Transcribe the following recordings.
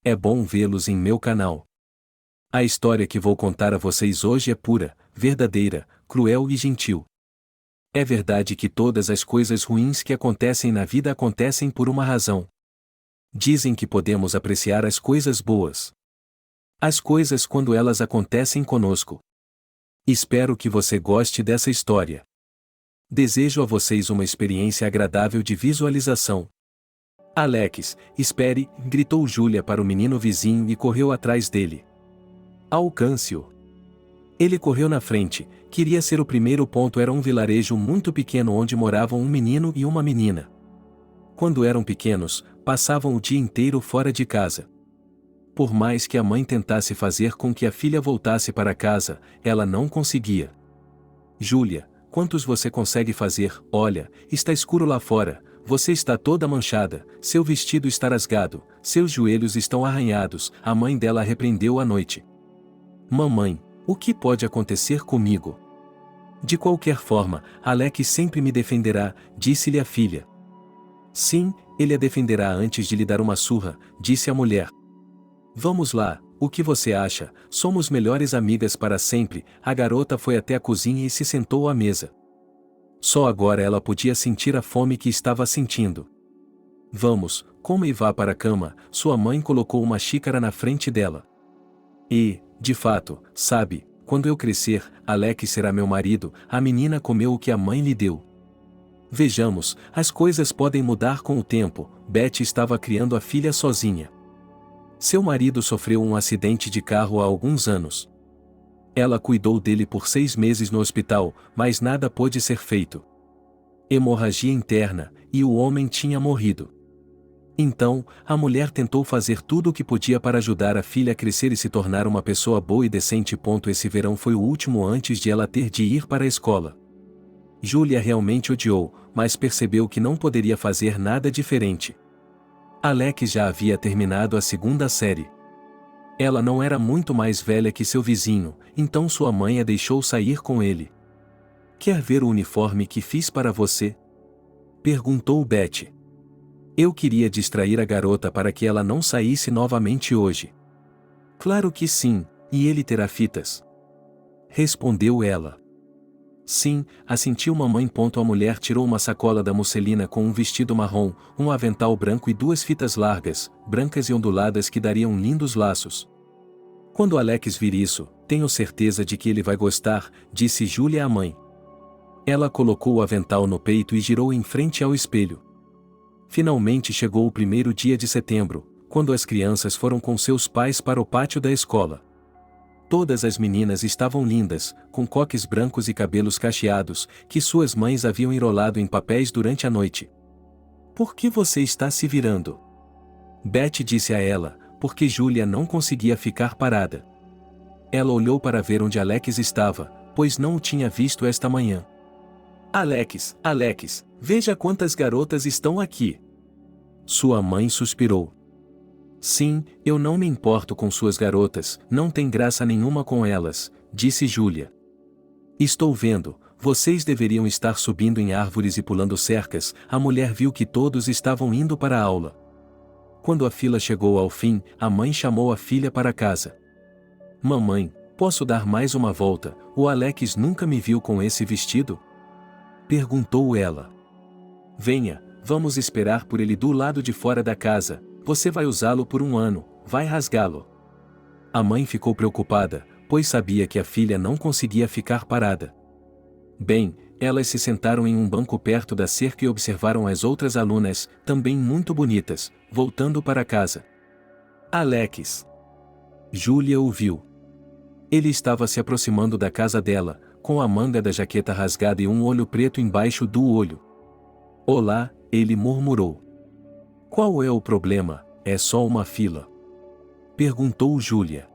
É bom vê-los em meu canal. A história que vou contar a vocês hoje é pura, verdadeira, cruel e gentil. É verdade que todas as coisas ruins que acontecem na vida acontecem por uma razão. Dizem que podemos apreciar as coisas boas. As coisas quando elas acontecem conosco. Espero que você goste dessa história. Desejo a vocês uma experiência agradável de visualização. Alex, espere, gritou Júlia para o menino vizinho e correu atrás dele. Alcance-o. Ele correu na frente, queria ser o primeiro. Era um vilarejo muito pequeno onde moravam um menino e uma menina. Quando eram pequenos, passavam o dia inteiro fora de casa. Por mais que a mãe tentasse fazer com que a filha voltasse para casa, ela não conseguia. Júlia, quantos você consegue fazer? Olha, está escuro lá fora, você está toda manchada, seu vestido está rasgado, seus joelhos estão arranhados. A mãe dela a repreendeu à noite. Mamãe, o que pode acontecer comigo? De qualquer forma, Alex sempre me defenderá, disse-lhe a filha. Sim, ele a defenderá antes de lhe dar uma surra, disse a mulher. Vamos lá, o que você acha? Somos melhores amigas para sempre. A garota foi até a cozinha e se sentou à mesa. Só agora ela podia sentir a fome que estava sentindo. Vamos, coma e vá para a cama. Sua mãe colocou uma xícara na frente dela. E, de fato, sabe, quando eu crescer, Alex será meu marido. A menina comeu o que a mãe lhe deu. Vejamos, as coisas podem mudar com o tempo. Betty estava criando a filha sozinha. Seu marido sofreu um acidente de carro há alguns anos. Ela cuidou dele por 6 meses no hospital, mas nada pôde ser feito. Hemorragia interna, e o homem tinha morrido. Então, a mulher tentou fazer tudo o que podia para ajudar a filha a crescer e se tornar uma pessoa boa e decente. Esse verão foi o último antes de ela ter de ir para a escola. Júlia realmente odiou, mas percebeu que não poderia fazer nada diferente. Alex já havia terminado a 2ª série. Ela não era muito mais velha que seu vizinho, então sua mãe a deixou sair com ele. Quer ver o uniforme que fiz para você? Perguntou Betty. Eu queria distrair a garota para que ela não saísse novamente hoje. Claro que sim, e ele terá fitas. Respondeu ela. Sim, assentiu mamãe. A mulher tirou uma sacola da musselina com um vestido marrom, um avental branco e 2 fitas largas, brancas e onduladas que dariam lindos laços. Quando Alex vir isso, tenho certeza de que ele vai gostar, disse Júlia à mãe. Ela colocou o avental no peito e girou em frente ao espelho. Finalmente chegou o primeiro dia de setembro, quando as crianças foram com seus pais para o pátio da escola. Todas as meninas estavam lindas, com coques brancos e cabelos cacheados, que suas mães haviam enrolado em papéis durante a noite. Por que você está se virando? Betty disse a ela, porque Júlia não conseguia ficar parada. Ela olhou para ver onde Alex estava, pois não o tinha visto esta manhã. Alex, veja quantas garotas estão aqui. Sua mãe suspirou. Sim, eu não me importo com suas garotas, não tem graça nenhuma com elas, disse Júlia. Estou vendo, vocês deveriam estar subindo em árvores e pulando cercas. A mulher viu que todos estavam indo para a aula. Quando a fila chegou ao fim, a mãe chamou a filha para casa. Mamãe, posso dar mais uma volta? O Alex nunca me viu com esse vestido? Perguntou ela. Venha, vamos esperar por ele do lado de fora da casa. Você vai usá-lo por 1 ano, vai rasgá-lo. A mãe ficou preocupada, pois sabia que a filha não conseguia ficar parada. Bem, elas se sentaram em um banco perto da cerca e observaram as outras alunas, também muito bonitas, voltando para casa. Alex. Júlia o viu. Ele estava se aproximando da casa dela, com a manga da jaqueta rasgada e um olho preto embaixo do olho. Olá, ele murmurou. Qual é o problema? É só uma fila. Perguntou Júlia.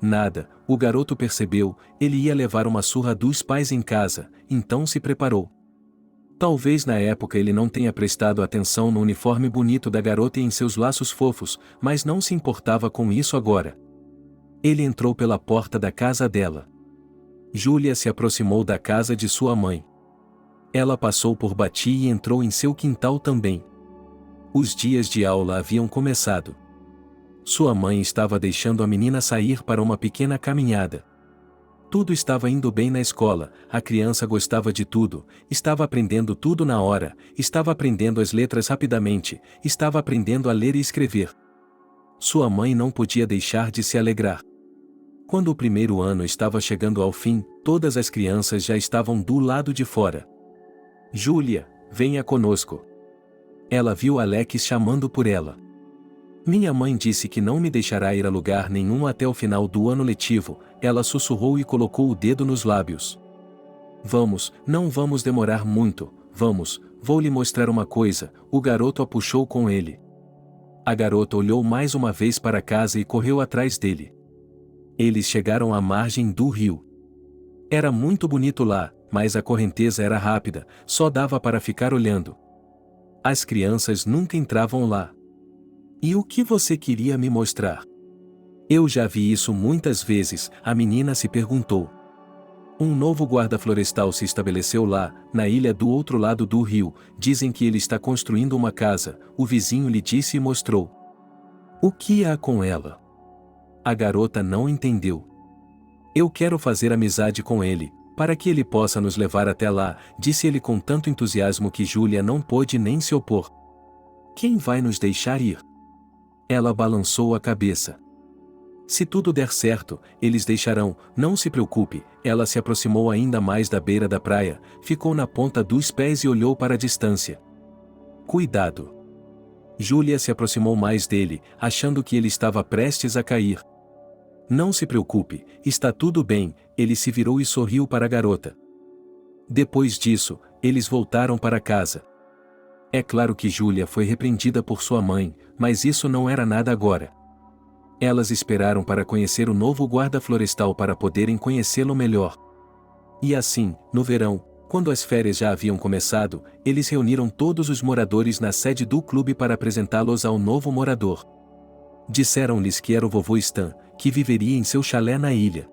Nada, o garoto percebeu, ele ia levar uma surra dos pais em casa, então se preparou. Talvez na época ele não tenha prestado atenção no uniforme bonito da garota e em seus laços fofos, mas não se importava com isso agora. Ele entrou pela porta da casa dela. Júlia se aproximou da casa de sua mãe. Ela passou por Betty e entrou em seu quintal também. Os dias de aula haviam começado. Sua mãe estava deixando a menina sair para uma pequena caminhada. Tudo estava indo bem na escola, a criança gostava de tudo, estava aprendendo tudo na hora, estava aprendendo as letras rapidamente, estava aprendendo a ler e escrever. Sua mãe não podia deixar de se alegrar. Quando o primeiro ano estava chegando ao fim, todas as crianças já estavam do lado de fora. Júlia, venha conosco. Ela viu Alex chamando por ela. Minha mãe disse que não me deixará ir a lugar nenhum até o final do ano letivo, ela sussurrou e colocou o dedo nos lábios. Vamos, não vamos demorar muito, vamos, vou lhe mostrar uma coisa, o garoto a puxou com ele. A garota olhou mais uma vez para casa e correu atrás dele. Eles chegaram à margem do rio. Era muito bonito lá, mas a correnteza era rápida, só dava para ficar olhando. As crianças nunca entravam lá. E o que você queria me mostrar? Eu já vi isso muitas vezes, a menina se perguntou. Um novo guarda florestal se estabeleceu lá, na ilha do outro lado do rio, dizem que ele está construindo uma casa, o vizinho lhe disse e mostrou. O que há com ela? A garota não entendeu. Eu quero fazer amizade com ele, para que ele possa nos levar até lá, disse ele com tanto entusiasmo que Júlia não pôde nem se opor. Quem vai nos deixar ir? Ela balançou a cabeça. Se tudo der certo, eles deixarão, não se preocupe. Ela se aproximou ainda mais da beira da praia, ficou na ponta dos pés e olhou para a distância. Cuidado! Júlia se aproximou mais dele, achando que ele estava prestes a cair. Não se preocupe, está tudo bem, ele se virou e sorriu para a garota. Depois disso, eles voltaram para casa. É claro que Júlia foi repreendida por sua mãe, mas isso não era nada agora. Elas esperaram para conhecer o novo guarda florestal para poderem conhecê-lo melhor. E assim, no verão, quando as férias já haviam começado, eles reuniram todos os moradores na sede do clube para apresentá-los ao novo morador. Disseram-lhes que era o vovô Stan, que viveria em seu chalé na ilha.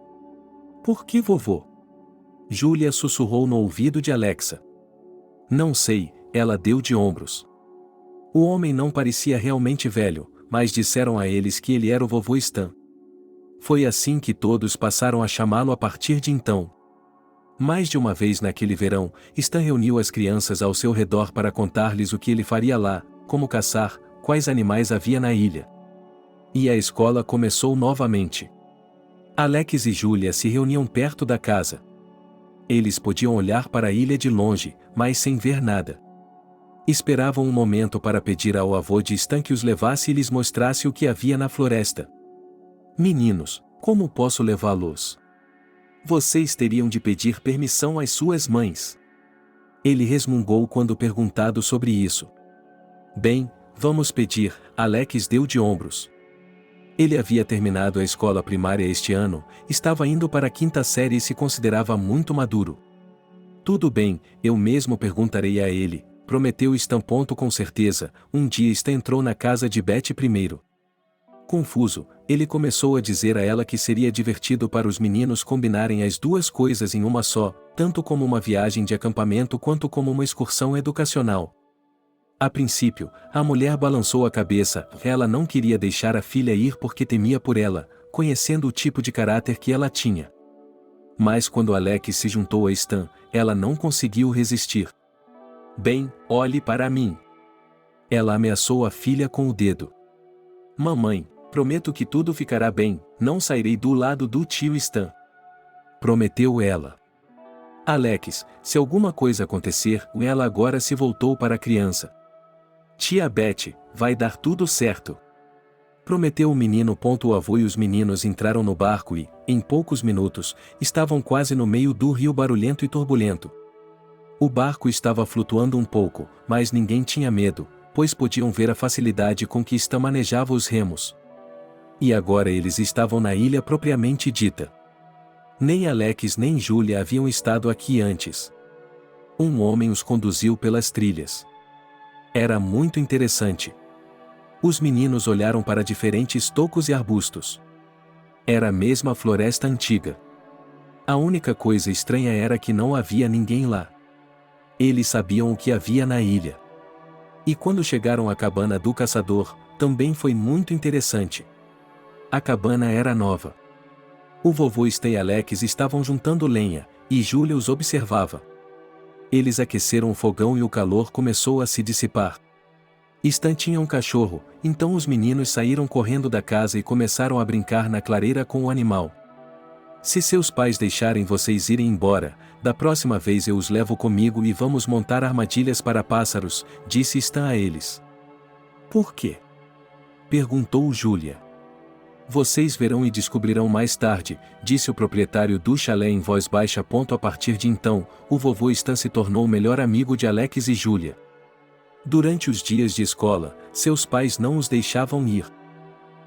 Por que vovô? Júlia sussurrou no ouvido de Alexa. Não sei, ela deu de ombros. O homem não parecia realmente velho, mas disseram a eles que ele era o vovô Stan. Foi assim que todos passaram a chamá-lo a partir de então. Mais de uma vez naquele verão, Stan reuniu as crianças ao seu redor para contar-lhes o que ele faria lá, como caçar, quais animais havia na ilha. E a escola começou novamente. Alex e Júlia se reuniam perto da casa. Eles podiam olhar para a ilha de longe, mas sem ver nada. Esperavam um momento para pedir ao avô de Stan que os levasse e lhes mostrasse o que havia na floresta. Meninos, como posso levá-los? Vocês teriam de pedir permissão às suas mães. Ele resmungou quando perguntado sobre isso. Bem, vamos pedir, Alex deu de ombros. Ele havia terminado a escola primária este ano, estava indo para a 5ª série e se considerava muito maduro. Tudo bem, eu mesmo perguntarei a ele, prometeu Stan. Com certeza, um dia Stan entrou na casa de Betty primeiro. Confuso, ele começou a dizer a ela que seria divertido para os meninos combinarem as duas coisas em uma só, tanto como uma viagem de acampamento quanto como uma excursão educacional. A princípio, a mulher balançou a cabeça, ela não queria deixar a filha ir porque temia por ela, conhecendo o tipo de caráter que ela tinha. Mas quando Alex se juntou a Stan, ela não conseguiu resistir. Bem, olhe para mim. Ela ameaçou a filha com o dedo. Mamãe, prometo que tudo ficará bem, não sairei do lado do tio Stan. Prometeu ela. Alex, se alguma coisa acontecer, ela agora se voltou para a criança. Tia Betty, vai dar tudo certo. Prometeu o menino. O avô e os meninos entraram no barco e, em poucos minutos, estavam quase no meio do rio barulhento e turbulento. O barco estava flutuando um pouco, mas ninguém tinha medo, pois podiam ver a facilidade com que Stan manejava os remos. E agora eles estavam na ilha propriamente dita. Nem Alex nem Júlia haviam estado aqui antes. Um homem os conduziu pelas trilhas. Era muito interessante. Os meninos olharam para diferentes tocos e arbustos. Era a mesma floresta antiga. A única coisa estranha era que não havia ninguém lá. Eles sabiam o que havia na ilha. E quando chegaram à cabana do caçador, também foi muito interessante. A cabana era nova. O vovô Stan e Alex estavam juntando lenha, e Júlia os observava. Eles aqueceram o fogão e o calor começou a se dissipar. Stan tinha um cachorro, então os meninos saíram correndo da casa e começaram a brincar na clareira com o animal. Se seus pais deixarem vocês irem embora, da próxima vez eu os levo comigo e vamos montar armadilhas para pássaros, disse Stan a eles. Por quê? Perguntou Júlia. Vocês verão e descobrirão mais tarde, disse o proprietário do chalé em voz baixa. A partir de então, o vovô Stan se tornou o melhor amigo de Alex e Júlia. Durante os dias de escola, seus pais não os deixavam ir.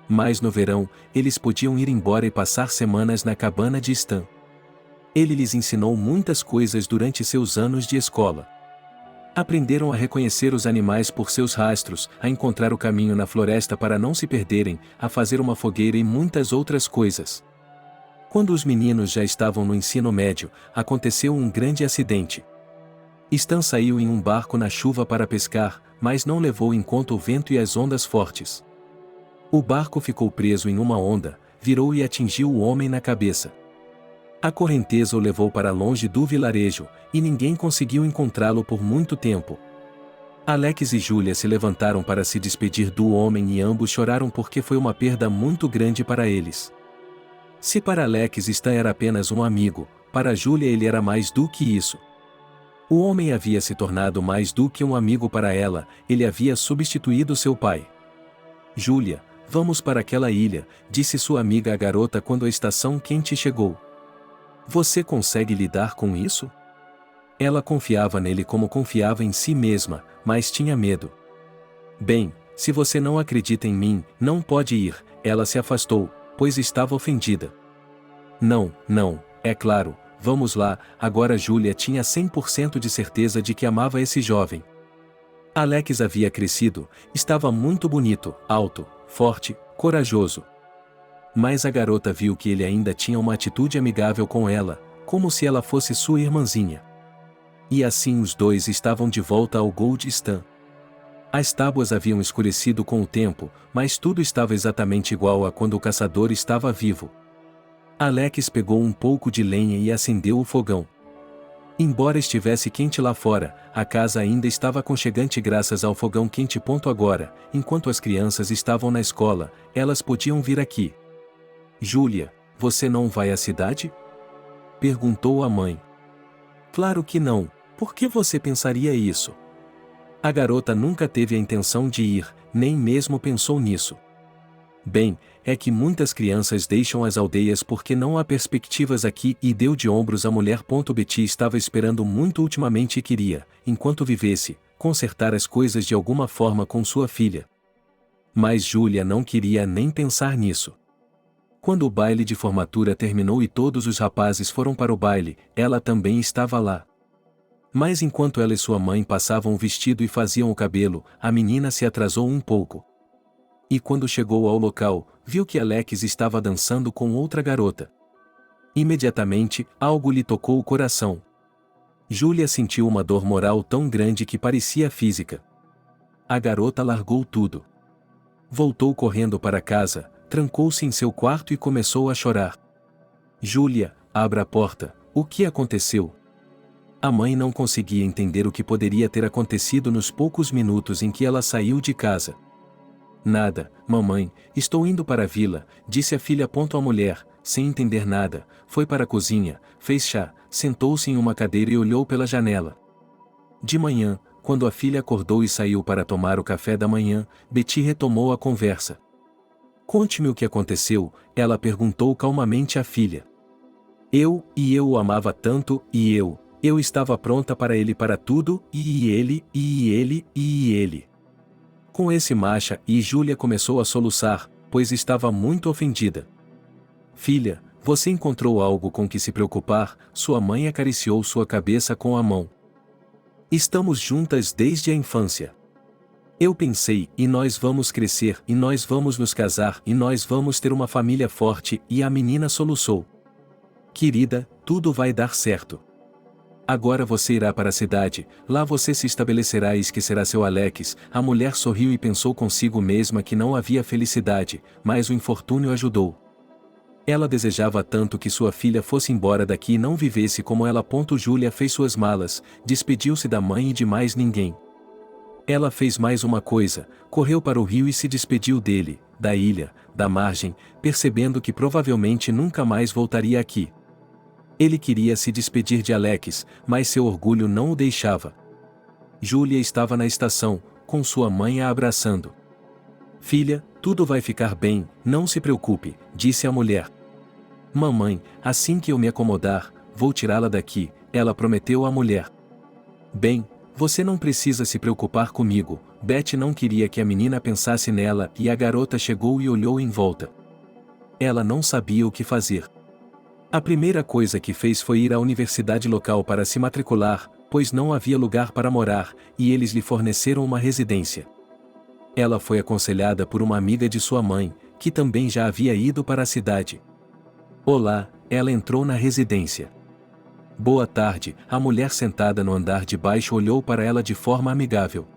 Mas no verão, eles podiam ir embora e passar semanas na cabana de Stan. Ele lhes ensinou muitas coisas durante seus anos de escola. Aprenderam a reconhecer os animais por seus rastros, a encontrar o caminho na floresta para não se perderem, a fazer uma fogueira e muitas outras coisas. Quando os meninos já estavam no ensino médio, aconteceu um grande acidente. Stan saiu em um barco na chuva para pescar, mas não levou em conta o vento e as ondas fortes. O barco ficou preso em uma onda, virou e atingiu o homem na cabeça. A correnteza o levou para longe do vilarejo, e ninguém conseguiu encontrá-lo por muito tempo. Alex e Júlia se levantaram para se despedir do homem e ambos choraram porque foi uma perda muito grande para eles. Se para Alex Stan era apenas um amigo, para Júlia ele era mais do que isso. O homem havia se tornado mais do que um amigo para ela, ele havia substituído seu pai. Júlia, vamos para aquela ilha, disse sua amiga a garota quando a estação quente chegou. Você consegue lidar com isso? Ela confiava nele como confiava em si mesma, mas tinha medo. Bem, se você não acredita em mim, não pode ir, ela se afastou, pois estava ofendida. Não, é claro. Vamos lá, agora Júlia tinha 100% de certeza de que amava esse jovem. Alex havia crescido, estava muito bonito, alto, forte, corajoso. Mas a garota viu que ele ainda tinha uma atitude amigável com ela, como se ela fosse sua irmãzinha. E assim os dois estavam de volta ao Gold Stan. As tábuas haviam escurecido com o tempo, mas tudo estava exatamente igual a quando o caçador estava vivo. Alex pegou um pouco de lenha e acendeu o fogão. Embora estivesse quente lá fora, a casa ainda estava aconchegante graças ao fogão quente. Agora, enquanto as crianças estavam na escola, elas podiam vir aqui. Júlia, você não vai à cidade? Perguntou a mãe. Claro que não, por que você pensaria isso? A garota nunca teve a intenção de ir, nem mesmo pensou nisso. Bem, é que muitas crianças deixam as aldeias porque não há perspectivas aqui e deu de ombros a mulher. Betty estava esperando muito ultimamente e queria, enquanto vivesse, consertar as coisas de alguma forma com sua filha. Mas Júlia não queria nem pensar nisso. Quando o baile de formatura terminou e todos os rapazes foram para o baile, ela também estava lá. Mas enquanto ela e sua mãe passavam o vestido e faziam o cabelo, a menina se atrasou um pouco. E quando chegou ao local, viu que Alex estava dançando com outra garota. Imediatamente, algo lhe tocou o coração. Júlia sentiu uma dor moral tão grande que parecia física. A garota largou tudo. Voltou correndo para casa, trancou-se em seu quarto e começou a chorar. Júlia, abra a porta, o que aconteceu? A mãe não conseguia entender o que poderia ter acontecido nos poucos minutos em que ela saiu de casa. Nada, mamãe, estou indo para a vila, disse a filha. A mulher, sem entender nada, foi para a cozinha, fez chá, sentou-se em uma cadeira e olhou pela janela. De manhã, quando a filha acordou e saiu para tomar o café da manhã, Betty retomou a conversa. Conte-me o que aconteceu, ela perguntou calmamente à filha. Eu o amava tanto, e eu estava pronta para ele para tudo, e ele. Com esse macha, e Júlia começou a soluçar, pois estava muito ofendida. Filha, você encontrou algo com que se preocupar? Sua mãe acariciou sua cabeça com a mão. Estamos juntas desde a infância. Eu pensei, e nós vamos crescer, e nós vamos nos casar, e nós vamos ter uma família forte, e a menina soluçou. Querida, tudo vai dar certo. Agora você irá para a cidade, lá você se estabelecerá e esquecerá seu Alex. A mulher sorriu e pensou consigo mesma que não havia felicidade, mas o infortúnio ajudou. Ela desejava tanto que sua filha fosse embora daqui e não vivesse como ela. Júlia fez suas malas, despediu-se da mãe e de mais ninguém. Ela fez mais uma coisa, correu para o rio e se despediu dele, da ilha, da margem, percebendo que provavelmente nunca mais voltaria aqui. Ele queria se despedir de Alex, mas seu orgulho não o deixava. Júlia estava na estação, com sua mãe a abraçando. Filha, tudo vai ficar bem, não se preocupe, disse a mulher. Mamãe, assim que eu me acomodar, vou tirá-la daqui, ela prometeu à mulher. Bem, você não precisa se preocupar comigo. Beth não queria que a menina pensasse nela e a garota chegou e olhou em volta. Ela não sabia o que fazer. A primeira coisa que fez foi ir à universidade local para se matricular, pois não havia lugar para morar, e eles lhe forneceram uma residência. Ela foi aconselhada por uma amiga de sua mãe, que também já havia ido para a cidade. Olá, ela entrou na residência. Boa tarde, a mulher sentada no andar de baixo olhou para ela de forma amigável.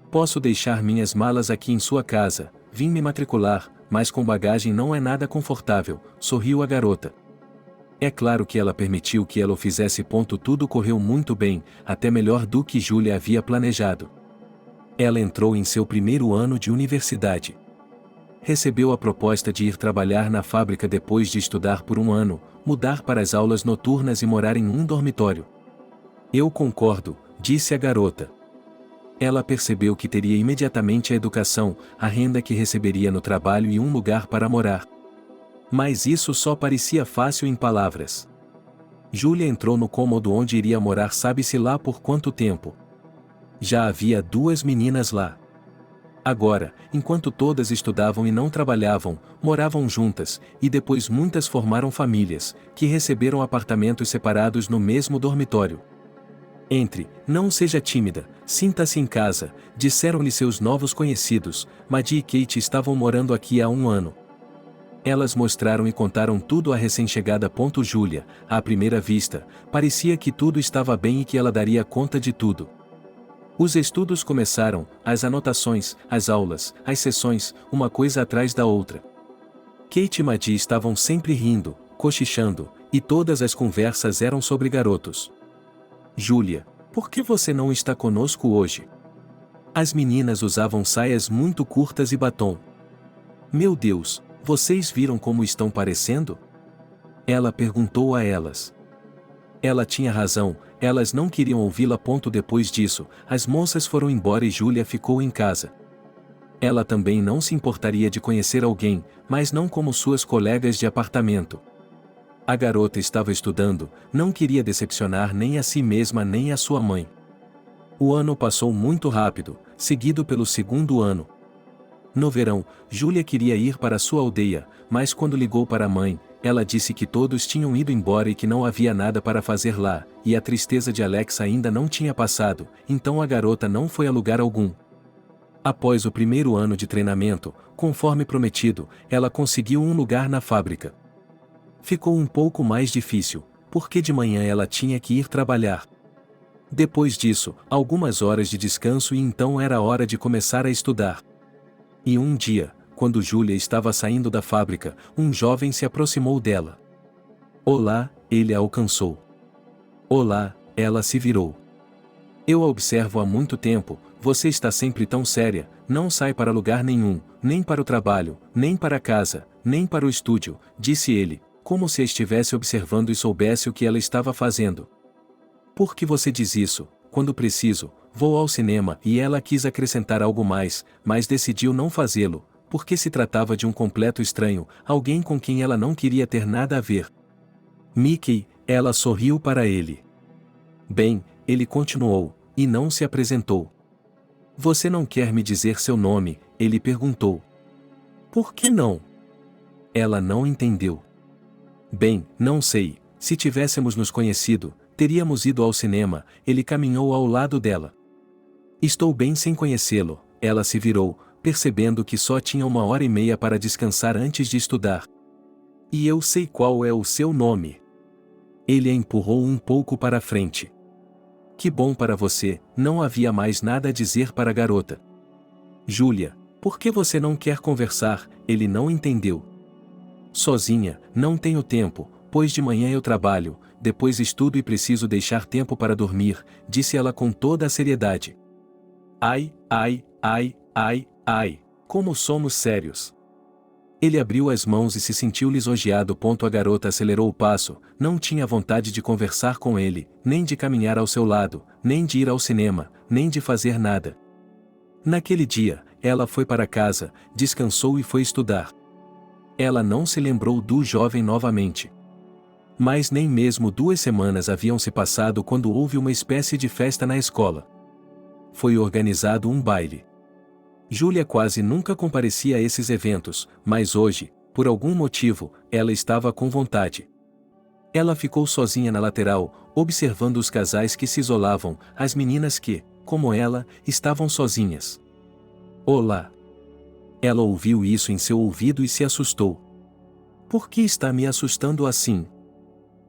Posso deixar minhas malas aqui em sua casa, vim me matricular, mas com bagagem não é nada confortável, sorriu a garota. É claro que ela permitiu que ela o fizesse. Tudo correu muito bem, até melhor do que Júlia havia planejado. Ela entrou em seu primeiro ano de universidade. Recebeu a proposta de ir trabalhar na fábrica depois de estudar por um ano, mudar para as aulas noturnas e morar em um dormitório. Eu concordo, disse a garota. Ela percebeu que teria imediatamente a educação, a renda que receberia no trabalho e um lugar para morar. Mas isso só parecia fácil em palavras. Júlia entrou no cômodo onde iria morar sabe-se lá por quanto tempo. Já havia 2 meninas lá. Agora, enquanto todas estudavam e não trabalhavam, moravam juntas, e depois muitas formaram famílias, que receberam apartamentos separados no mesmo dormitório. Entre, não seja tímida, sinta-se em casa, disseram-lhe seus novos conhecidos. Maddie e Kate estavam morando aqui há um ano. Elas mostraram e contaram tudo à recém-chegada. Júlia, à primeira vista, parecia que tudo estava bem e que ela daria conta de tudo. Os estudos começaram, as anotações, as aulas, as sessões, uma coisa atrás da outra. Kate e Maddie estavam sempre rindo, cochichando, e todas as conversas eram sobre garotos. Júlia, por que você não está conosco hoje? As meninas usavam saias muito curtas e batom. Meu Deus, vocês viram como estão parecendo? Ela perguntou a elas. Ela tinha razão, elas não queriam ouvi-la. Depois disso, as moças foram embora e Júlia ficou em casa. Ela também não se importaria de conhecer alguém, mas não como suas colegas de apartamento. A garota estava estudando, não queria decepcionar nem a si mesma nem a sua mãe. O ano passou muito rápido, seguido pelo segundo ano. No verão, Júlia queria ir para sua aldeia, mas quando ligou para a mãe, ela disse que todos tinham ido embora e que não havia nada para fazer lá, e a tristeza de Alex ainda não tinha passado, então a garota não foi a lugar algum. Após o primeiro ano de treinamento, conforme prometido, ela conseguiu um lugar na fábrica. Ficou um pouco mais difícil, porque de manhã ela tinha que ir trabalhar. Depois disso, algumas horas de descanso e então era hora de começar a estudar. E um dia, quando Júlia estava saindo da fábrica, um jovem se aproximou dela. Olá, ele a alcançou. Olá, ela se virou. Eu a observo há muito tempo, você está sempre tão séria, não sai para lugar nenhum, nem para o trabalho, nem para casa, nem para o estúdio, disse ele, como se a estivesse observando e soubesse o que ela estava fazendo. Por que você diz isso? Quando preciso, vou ao cinema. E ela quis acrescentar algo mais, mas decidiu não fazê-lo, porque se tratava de um completo estranho, alguém com quem ela não queria ter nada a ver. Mickey, ela sorriu para ele. Bem, ele continuou, e não se apresentou. Você não quer me dizer seu nome? Ele perguntou. Por que não? Ela não entendeu. Bem, não sei, se tivéssemos nos conhecido, teríamos ido ao cinema. Ele caminhou ao lado dela. Estou bem sem conhecê-lo. Ela se virou, percebendo que só tinha 1h30 para descansar antes de estudar. E eu sei qual é o seu nome. Ele a empurrou um pouco para a frente. Que bom para você, não havia mais nada a dizer para a garota. Júlia, por que você não quer conversar? Ele não entendeu. Sozinha, não tenho tempo, pois de manhã eu trabalho, depois estudo e preciso deixar tempo para dormir, disse ela com toda a seriedade. Ai, ai, ai, ai, ai, como somos sérios. Ele abriu as mãos e se sentiu lisonjeado. A garota acelerou o passo, não tinha vontade de conversar com ele, nem de caminhar ao seu lado, nem de ir ao cinema, nem de fazer nada. Naquele dia, ela foi para casa, descansou e foi estudar. Ela não se lembrou do jovem novamente. Mas nem mesmo 2 semanas haviam se passado quando houve uma espécie de festa na escola. Foi organizado um baile. Júlia quase nunca comparecia a esses eventos, mas hoje, por algum motivo, ela estava com vontade. Ela ficou sozinha na lateral, observando os casais que se isolavam, as meninas que, como ela, estavam sozinhas. Olá! Ela ouviu isso em seu ouvido e se assustou. Por que está me assustando assim?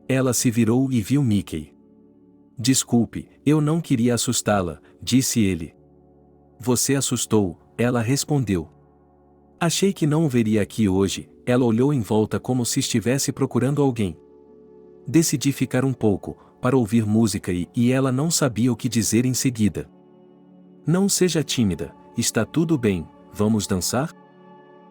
Ela se virou e viu Mickey. Desculpe, eu não queria assustá-la, disse ele. Você assustou, ela respondeu. Achei que não o veria aqui hoje. Ela olhou em volta como se estivesse procurando alguém. Decidi ficar um pouco, para ouvir música e ela não sabia o que dizer em seguida. Não seja tímida, está tudo bem, vamos dançar?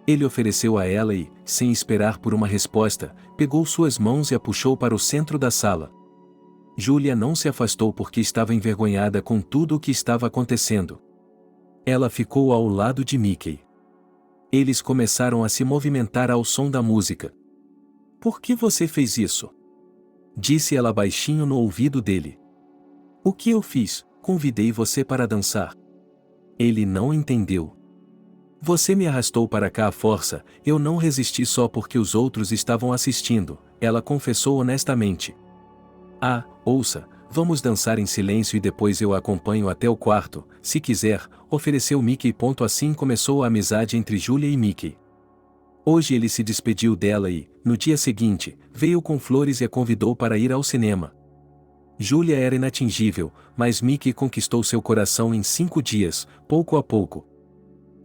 Ele ofereceu a ela e, sem esperar por uma resposta, pegou suas mãos e a puxou para o centro da sala. Júlia não se afastou porque estava envergonhada com tudo o que estava acontecendo. Ela ficou ao lado de Mickey. Eles começaram a se movimentar ao som da música. Por que você fez isso? Disse ela baixinho no ouvido dele. O que eu fiz? Convidei você para dançar. Ele não entendeu. Você me arrastou para cá à força, eu não resisti só porque os outros estavam assistindo, ela confessou honestamente. Ah, ouça, vamos dançar em silêncio e depois eu a acompanho até o quarto, se quiser, ofereceu Mickey. Assim começou a amizade entre Júlia e Mickey. Hoje ele se despediu dela e, no dia seguinte, veio com flores e a convidou para ir ao cinema. Júlia era inatingível, mas Mickey conquistou seu coração em 5 dias, pouco a pouco.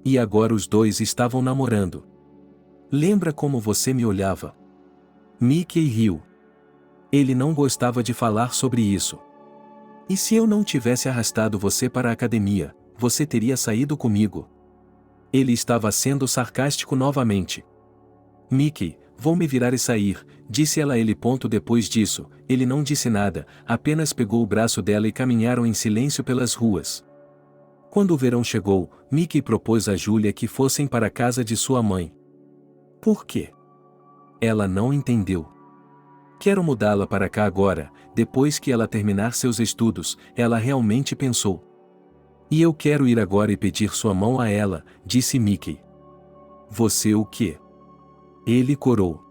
E agora os dois estavam namorando. Lembra como você me olhava? Mickey riu. Ele não gostava de falar sobre isso. E se eu não tivesse arrastado você para a academia, você teria saído comigo? Ele estava sendo sarcástico novamente. Mickey, vou me virar e sair, disse ela a ele. Depois disso, ele não disse nada, apenas pegou o braço dela e caminharam em silêncio pelas ruas. Quando o verão chegou, Mickey propôs a Júlia que fossem para a casa de sua mãe. Por quê? Ela não entendeu. Quero mudá-la para cá agora, depois que ela terminar seus estudos, ela realmente pensou. E eu quero ir agora e pedir sua mão a ela, disse Mickey. Você o quê? Ele corou.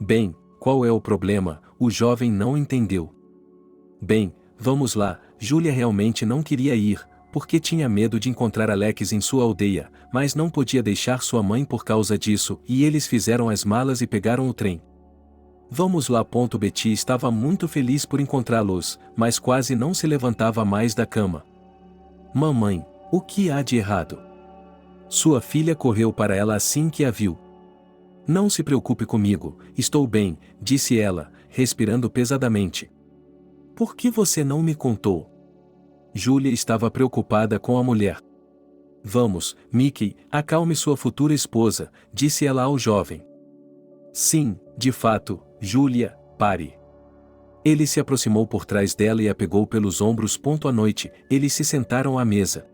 Bem, qual é o problema? O jovem não entendeu. Bem, vamos lá, Júlia realmente não queria ir, porque tinha medo de encontrar Alex em sua aldeia, mas não podia deixar sua mãe por causa disso, e eles fizeram as malas e pegaram o trem. Vamos lá. Betty estava muito feliz por encontrá-los, mas quase não se levantava mais da cama. Mamãe, o que há de errado? Sua filha correu para ela assim que a viu. Não se preocupe comigo, estou bem, disse ela, respirando pesadamente. Por que você não me contou? Júlia estava preocupada com a mulher. Vamos, Mickey, acalme sua futura esposa, disse ela ao jovem. Sim, de fato, Júlia, pare. Ele se aproximou por trás dela e a pegou pelos ombros. À noite, eles se sentaram à mesa.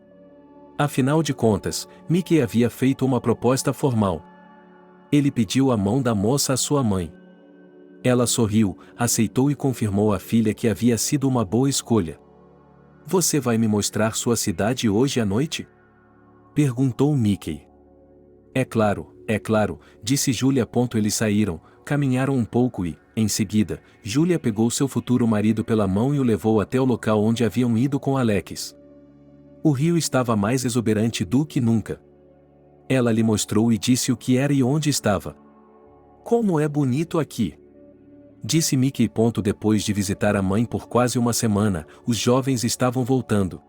Afinal de contas, Mickey havia feito uma proposta formal. Ele pediu a mão da moça à sua mãe. Ela sorriu, aceitou e confirmou à filha que havia sido uma boa escolha. Você vai me mostrar sua cidade hoje à noite? Perguntou Mickey. É claro, disse Júlia. Eles saíram, caminharam um pouco e, em seguida, Júlia pegou seu futuro marido pela mão e o levou até o local onde haviam ido com Alex. O rio estava mais exuberante do que nunca. Ela lhe mostrou e disse o que era e onde estava. Como é bonito aqui! Disse Mickey. Depois de visitar a mãe por quase uma semana, os jovens estavam voltando.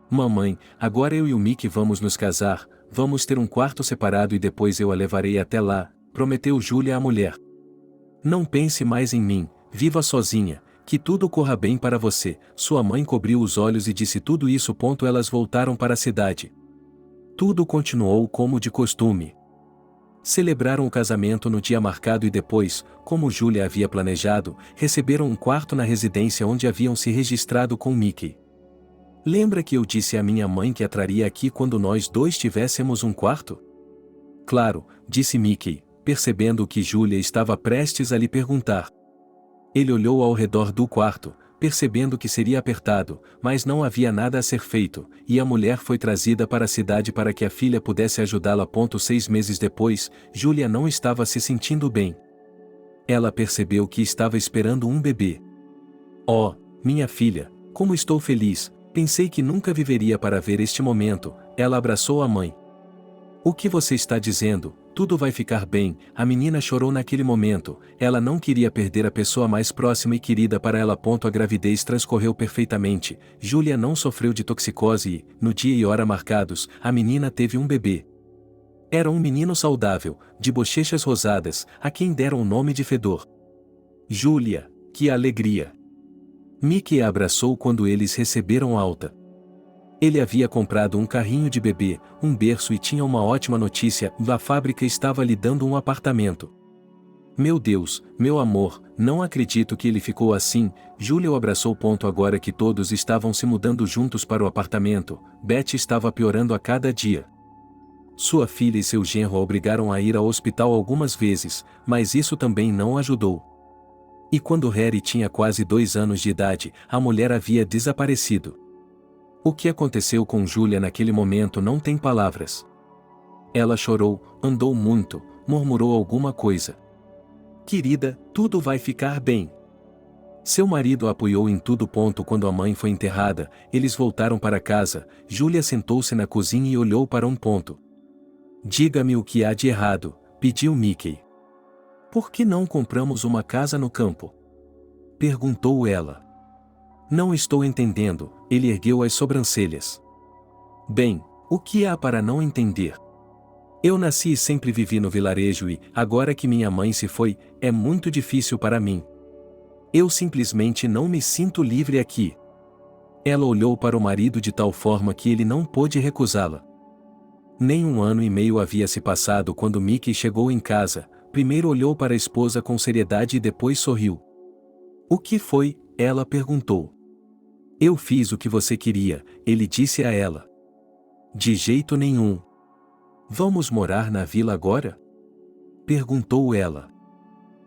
Mamãe, agora eu e o Mickey vamos nos casar, vamos ter um quarto separado e depois eu a levarei até lá, prometeu Julia à mulher. Não pense mais em mim, viva sozinha, que tudo corra bem para você. Sua mãe cobriu os olhos e disse tudo isso. Elas voltaram para a cidade. Tudo continuou como de costume. Celebraram o casamento no dia marcado e depois, como Julia havia planejado, receberam um quarto na residência onde haviam se registrado com Mickey. Lembra que eu disse à minha mãe que a traria aqui quando nós dois tivéssemos um quarto? Claro, disse Mickey, percebendo que Julia estava prestes a lhe perguntar. Ele olhou ao redor do quarto, percebendo que seria apertado, mas não havia nada a ser feito, e a mulher foi trazida para a cidade para que a filha pudesse ajudá-la. 6 meses depois, Julia não estava se sentindo bem. Ela percebeu que estava esperando um bebê. Oh, minha filha, como estou feliz, pensei que nunca viveria para ver este momento. Ela abraçou a mãe. O que você está dizendo? Tudo vai ficar bem. A menina chorou naquele momento. Ela não queria perder a pessoa mais próxima e querida para ela. A gravidez transcorreu perfeitamente. Julia não sofreu de toxicose e, no dia e hora marcados, a menina teve um bebê. Era um menino saudável, de bochechas rosadas, a quem deram o nome de Fedor. Julia, que alegria! Mickey a abraçou quando eles receberam alta. Ele havia comprado um carrinho de bebê, um berço e tinha uma ótima notícia: a fábrica estava lhe dando um apartamento. Meu Deus, meu amor, não acredito que ele ficou assim. Julia o abraçou. Agora que todos estavam se mudando juntos para o apartamento, Beth estava piorando a cada dia. Sua filha e seu genro a obrigaram a ir ao hospital algumas vezes, mas isso também não ajudou. E quando Harry tinha quase 2 anos de idade, a mulher havia desaparecido. O que aconteceu com Julia naquele momento não tem palavras. Ela chorou, andou muito, murmurou alguma coisa. Querida, tudo vai ficar bem. Seu marido a apoiou em tudo. Quando a mãe foi enterrada, eles voltaram para casa. Julia sentou-se na cozinha e olhou para um ponto. Diga-me o que há de errado, pediu Mickey. Por que não compramos uma casa no campo? Perguntou ela. Não estou entendendo, ele ergueu as sobrancelhas. Bem, o que há para não entender? Eu nasci e sempre vivi no vilarejo e, agora que minha mãe se foi, é muito difícil para mim. Eu simplesmente não me sinto livre aqui. Ela olhou para o marido de tal forma que ele não pôde recusá-la. Nem 1 ano e meio havia se passado quando Mickey chegou em casa. Primeiro olhou para a esposa com seriedade e depois sorriu. O que foi? Ela perguntou. Eu fiz o que você queria, ele disse a ela. De jeito nenhum. Vamos morar na vila agora? Perguntou ela.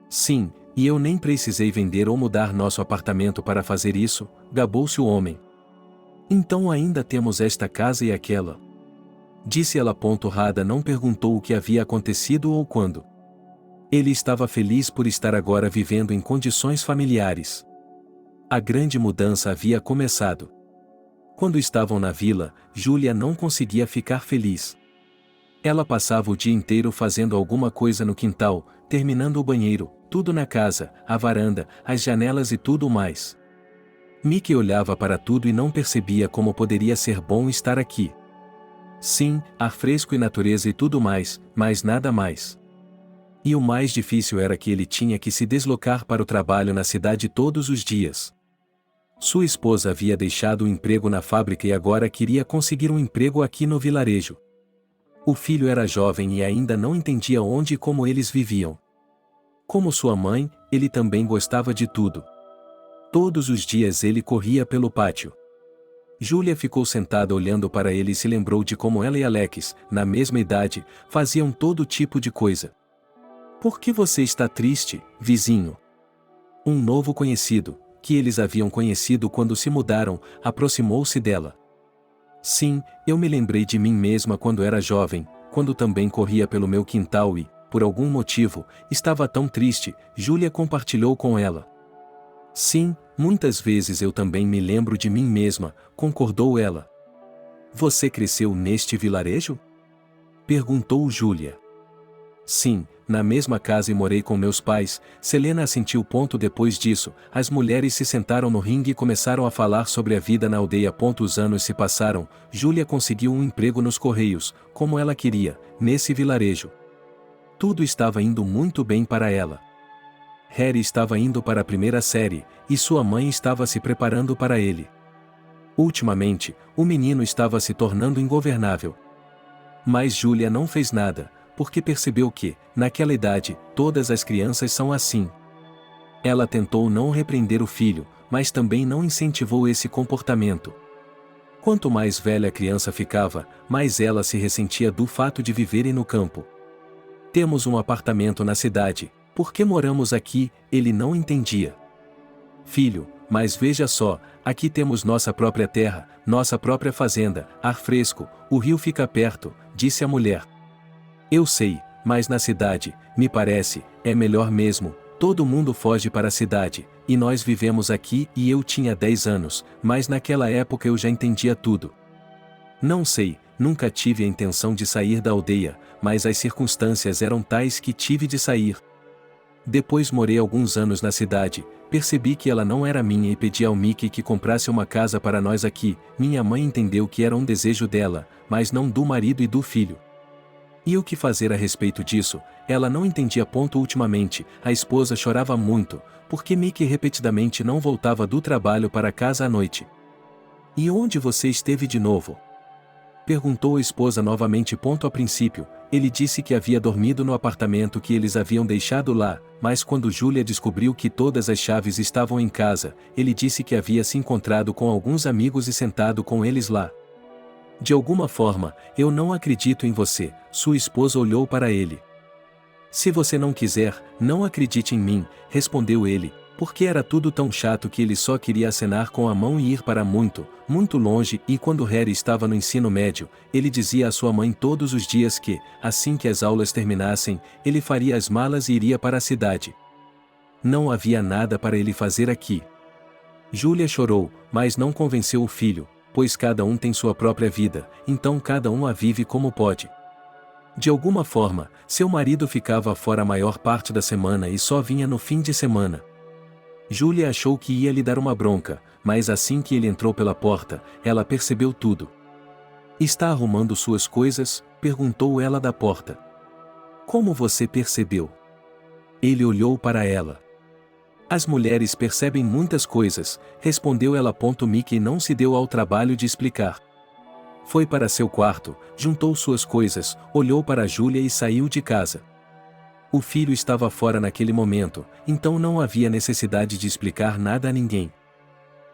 Sim, e eu nem precisei vender ou mudar nosso apartamento para fazer isso, gabou-se o homem. Então ainda temos esta casa e aquela. Disse ela. Rada não perguntou o que havia acontecido ou quando. Ele estava feliz por estar agora vivendo em condições familiares. A grande mudança havia começado. Quando estavam na vila, Julia não conseguia ficar feliz. Ela passava o dia inteiro fazendo alguma coisa no quintal, terminando o banheiro, tudo na casa, a varanda, as janelas e tudo mais. Mickey olhava para tudo e não percebia como poderia ser bom estar aqui. Sim, ar fresco e natureza e tudo mais, mas nada mais. E o mais difícil era que ele tinha que se deslocar para o trabalho na cidade todos os dias. Sua esposa havia deixado o emprego na fábrica e agora queria conseguir um emprego aqui no vilarejo. O filho era jovem e ainda não entendia onde e como eles viviam. Como sua mãe, ele também gostava de tudo. Todos os dias ele corria pelo pátio. Julia ficou sentada olhando para ele e se lembrou de como ela e Alex, na mesma idade, faziam todo tipo de coisa. Por que você está triste, vizinho? Um novo conhecido, que eles haviam conhecido quando se mudaram, aproximou-se dela. Sim, eu me lembrei de mim mesma quando era jovem, quando também corria pelo meu quintal e, por algum motivo, estava tão triste. Julia compartilhou com ela. Sim, muitas vezes eu também me lembro de mim mesma, concordou ela. Você cresceu neste vilarejo? Perguntou Julia. Sim, na mesma casa e morei com meus pais. Selena assentiu. Depois disso, as mulheres se sentaram no ringue e começaram a falar sobre a vida na aldeia. Os anos se passaram, Júlia conseguiu um emprego nos Correios, como ela queria, nesse vilarejo. Tudo estava indo muito bem para ela. Harry estava indo para a primeira série, e sua mãe estava se preparando para ele. Ultimamente, o menino estava se tornando ingovernável. Mas Júlia não fez nada, porque percebeu que, naquela idade, todas as crianças são assim. Ela tentou não repreender o filho, mas também não incentivou esse comportamento. Quanto mais velha a criança ficava, mais ela se ressentia do fato de viverem no campo. Temos um apartamento na cidade, por que moramos aqui? Ele não entendia. Filho, mas veja só, aqui temos nossa própria terra, nossa própria fazenda, ar fresco, o rio fica perto, disse a mulher. Eu sei, mas na cidade, me parece, é melhor mesmo, todo mundo foge para a cidade, e nós vivemos aqui. E eu tinha 10 anos, mas naquela época eu já entendia tudo. Não sei, nunca tive a intenção de sair da aldeia, mas as circunstâncias eram tais que tive de sair. Depois morei alguns anos na cidade, percebi que ela não era minha e pedi ao Mickey que comprasse uma casa para nós aqui. Minha mãe entendeu que era um desejo dela, mas não do marido e do filho. E o que fazer a respeito disso? Ela não entendia. Ultimamente, a esposa chorava muito, porque Mickey repetidamente não voltava do trabalho para casa à noite. E onde você esteve de novo? Perguntou a esposa novamente. A princípio, ele disse que havia dormido no apartamento que eles haviam deixado lá, mas quando Júlia descobriu que todas as chaves estavam em casa, ele disse que havia se encontrado com alguns amigos e sentado com eles lá. De alguma forma, eu não acredito em você, sua esposa olhou para ele. Se você não quiser, não acredite em mim, respondeu ele, porque era tudo tão chato que ele só queria acenar com a mão e ir para muito, muito longe. E quando Harry estava no ensino médio, ele dizia à sua mãe todos os dias que, assim que as aulas terminassem, ele faria as malas e iria para a cidade. Não havia nada para ele fazer aqui. Júlia chorou, mas não convenceu o filho, pois cada um tem sua própria vida, então cada um a vive como pode. De alguma forma, seu marido ficava fora a maior parte da semana e só vinha no fim de semana. Júlia achou que ia lhe dar uma bronca, mas assim que ele entrou pela porta, ela percebeu tudo. Está arrumando suas coisas? Perguntou ela da porta. Como você percebeu? Ele olhou para ela. As mulheres percebem muitas coisas, respondeu ela. Mickey não se deu ao trabalho de explicar. Foi para seu quarto, juntou suas coisas, olhou para Júlia e saiu de casa. O filho estava fora naquele momento, então não havia necessidade de explicar nada a ninguém.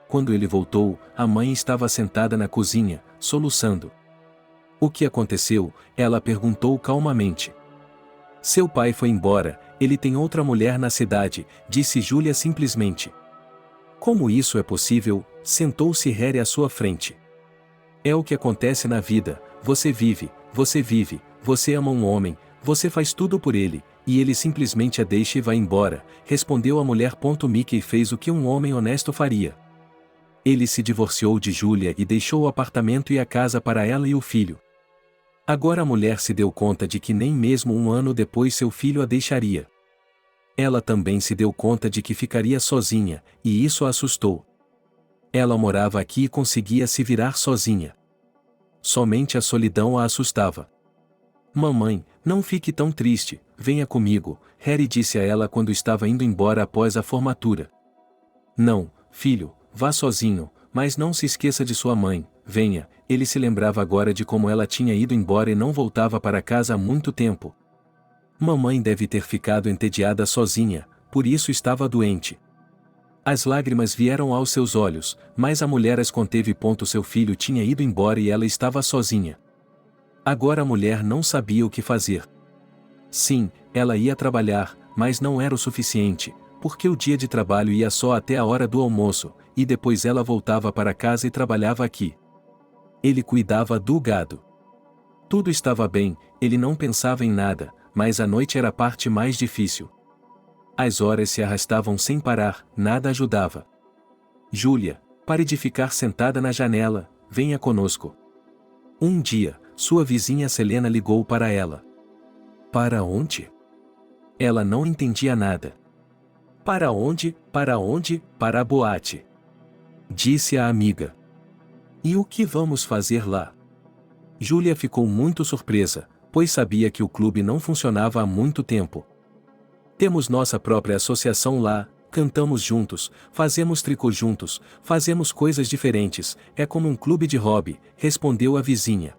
Quando ele voltou, a mãe estava sentada na cozinha, soluçando. O que aconteceu? Ela perguntou calmamente. Seu pai foi embora, ele tem outra mulher na cidade, disse Júlia simplesmente. Como isso é possível? Sentou-se Harry à sua frente. É o que acontece na vida, você vive, você ama um homem, você faz tudo por ele, e ele simplesmente a deixa e vai embora, respondeu a mulher. Mickey fez o que um homem honesto faria. Ele se divorciou de Júlia e deixou o apartamento e a casa para ela e o filho. Agora a mulher se deu conta de que nem mesmo um ano depois seu filho a deixaria. Ela também se deu conta de que ficaria sozinha, e isso a assustou. Ela morava aqui e conseguia se virar sozinha. Somente a solidão a assustava. Mamãe, não fique tão triste, venha comigo, Harry disse a ela quando estava indo embora após a formatura. Não, filho, vá sozinho, mas não se esqueça de sua mãe, venha. Ele se lembrava agora de como ela tinha ido embora e não voltava para casa há muito tempo. Mamãe deve ter ficado entediada sozinha, por isso estava doente. As lágrimas vieram aos seus olhos, mas a mulher as conteve. Seu filho tinha ido embora e ela estava sozinha. Agora a mulher não sabia o que fazer. Sim, ela ia trabalhar, mas não era o suficiente, porque o dia de trabalho ia só até a hora do almoço, e depois ela voltava para casa e trabalhava aqui. Ele cuidava do gado. Tudo estava bem, ele não pensava em nada, mas a noite era a parte mais difícil. As horas se arrastavam sem parar, nada ajudava. Júlia, pare de ficar sentada na janela, venha conosco. Um dia, sua vizinha Selena ligou para ela. Para onde? Ela não entendia nada. Para onde? Para onde? Para a boate. Disse a amiga. E o que vamos fazer lá? Júlia ficou muito surpresa, pois sabia que o clube não funcionava há muito tempo. Temos nossa própria associação lá, cantamos juntos, fazemos tricô juntos, fazemos coisas diferentes, é como um clube de hobby, respondeu a vizinha.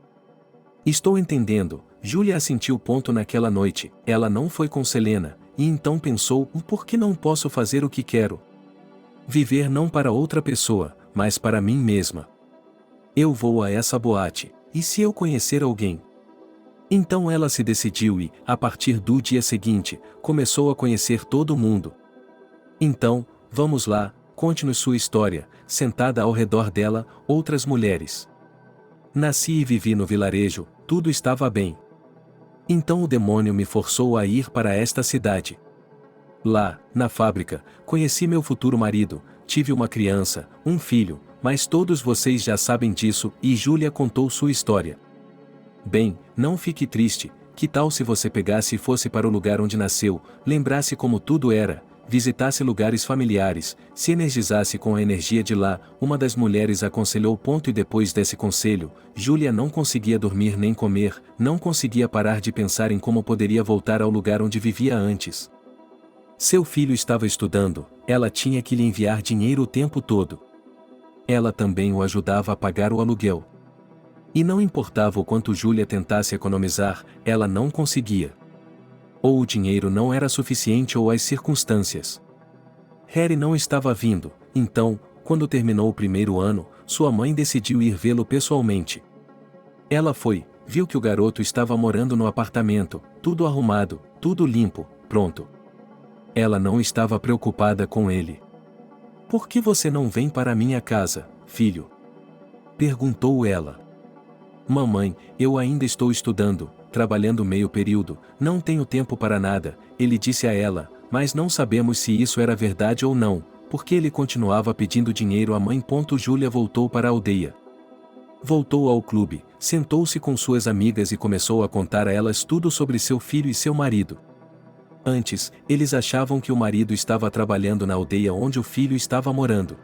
Estou entendendo, Júlia assentiu ponto naquela noite, ela não foi com Selena, e então pensou, por que não posso fazer o que quero? Viver não para outra pessoa, mas para mim mesma. Eu vou a essa boate, e se eu conhecer alguém? Então ela se decidiu e, a partir do dia seguinte, começou a conhecer todo mundo. Então, vamos lá, conte-nos sua história, sentada ao redor dela, outras mulheres. Nasci e vivi no vilarejo, tudo estava bem. Então o demônio me forçou a ir para esta cidade. Lá, na fábrica, conheci meu futuro marido, tive uma criança, um filho, mas todos vocês já sabem disso, e Júlia contou sua história. Bem, não fique triste, que tal se você pegasse e fosse para o lugar onde nasceu, lembrasse como tudo era, visitasse lugares familiares, se energizasse com a energia de lá, uma das mulheres aconselhou. E depois desse conselho, Júlia não conseguia dormir nem comer, não conseguia parar de pensar em como poderia voltar ao lugar onde vivia antes. Seu filho estava estudando, ela tinha que lhe enviar dinheiro o tempo todo. Ela também o ajudava a pagar o aluguel. E não importava o quanto Júlia tentasse economizar, ela não conseguia. Ou o dinheiro não era suficiente ou as circunstâncias. Harry não estava vindo, então, quando terminou o primeiro ano, sua mãe decidiu ir vê-lo pessoalmente. Ela foi, viu que o garoto estava morando no apartamento, tudo arrumado, tudo limpo, pronto. Ela não estava preocupada com ele. Por que você não vem para minha casa, filho? Perguntou ela. Mamãe, eu ainda estou estudando, trabalhando meio período, não tenho tempo para nada, ele disse a ela, mas não sabemos se isso era verdade ou não, porque ele continuava pedindo dinheiro à mãe. Júlia voltou para a aldeia. Voltou ao clube, sentou-se com suas amigas e começou a contar a elas tudo sobre seu filho e seu marido. Antes, eles achavam que o marido estava trabalhando na aldeia onde o filho estava morando.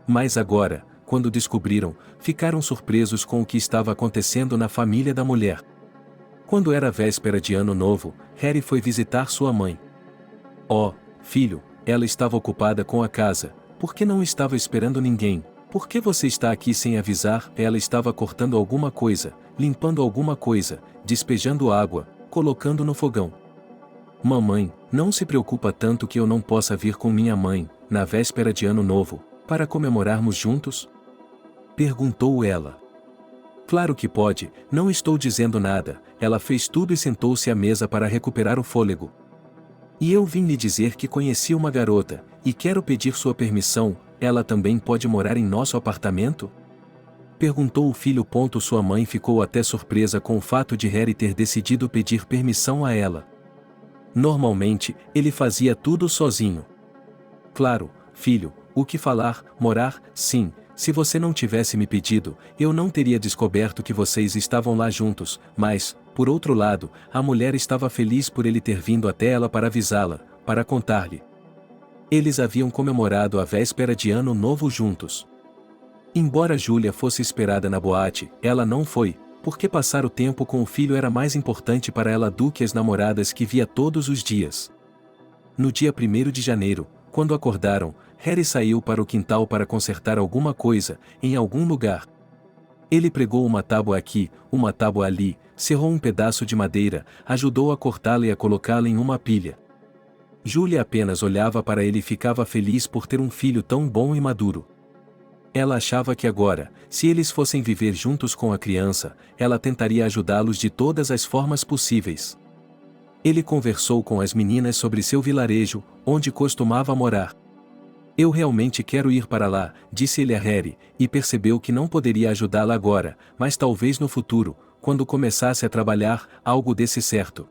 Mas agora, quando descobriram, ficaram surpresos com o que estava acontecendo na família da mulher. Quando era véspera de Ano Novo, Harry foi visitar sua mãe. Oh, filho, ela estava ocupada com a casa, por que não estava esperando ninguém? Por que você está aqui sem avisar? Ela estava cortando alguma coisa, limpando alguma coisa, despejando água, colocando no fogão. Mamãe, não se preocupa tanto que eu não possa vir com minha mãe, na véspera de Ano Novo, para comemorarmos juntos? Perguntou ela. Claro que pode, não estou dizendo nada, ela fez tudo e sentou-se à mesa para recuperar o fôlego. E eu vim lhe dizer que conheci uma garota, e quero pedir sua permissão, ela também pode morar em nosso apartamento? Perguntou o filho. Sua mãe ficou até surpresa com o fato de Harry ter decidido pedir permissão a ela. Normalmente, ele fazia tudo sozinho. Claro, filho, o que falar, morar, sim, se você não tivesse me pedido, eu não teria descoberto que vocês estavam lá juntos, mas, por outro lado, a mulher estava feliz por ele ter vindo até ela para avisá-la, para contar-lhe. Eles haviam comemorado a véspera de Ano Novo juntos. Embora Júlia fosse esperada na boate, ela não foi, porque passar o tempo com o filho era mais importante para ela do que as namoradas que via todos os dias. No dia 1º de janeiro, quando acordaram, Harry saiu para o quintal para consertar alguma coisa, em algum lugar. Ele pregou uma tábua aqui, uma tábua ali, serrou um pedaço de madeira, ajudou a cortá-la e a colocá-la em uma pilha. Júlia apenas olhava para ele e ficava feliz por ter um filho tão bom e maduro. Ela achava que agora, se eles fossem viver juntos com a criança, ela tentaria ajudá-los de todas as formas possíveis. Ele conversou com as meninas sobre seu vilarejo, onde costumava morar. Eu realmente quero ir para lá, disse ele a Harry, e percebeu que não poderia ajudá-la agora, mas talvez no futuro, quando começasse a trabalhar, algo desse certo.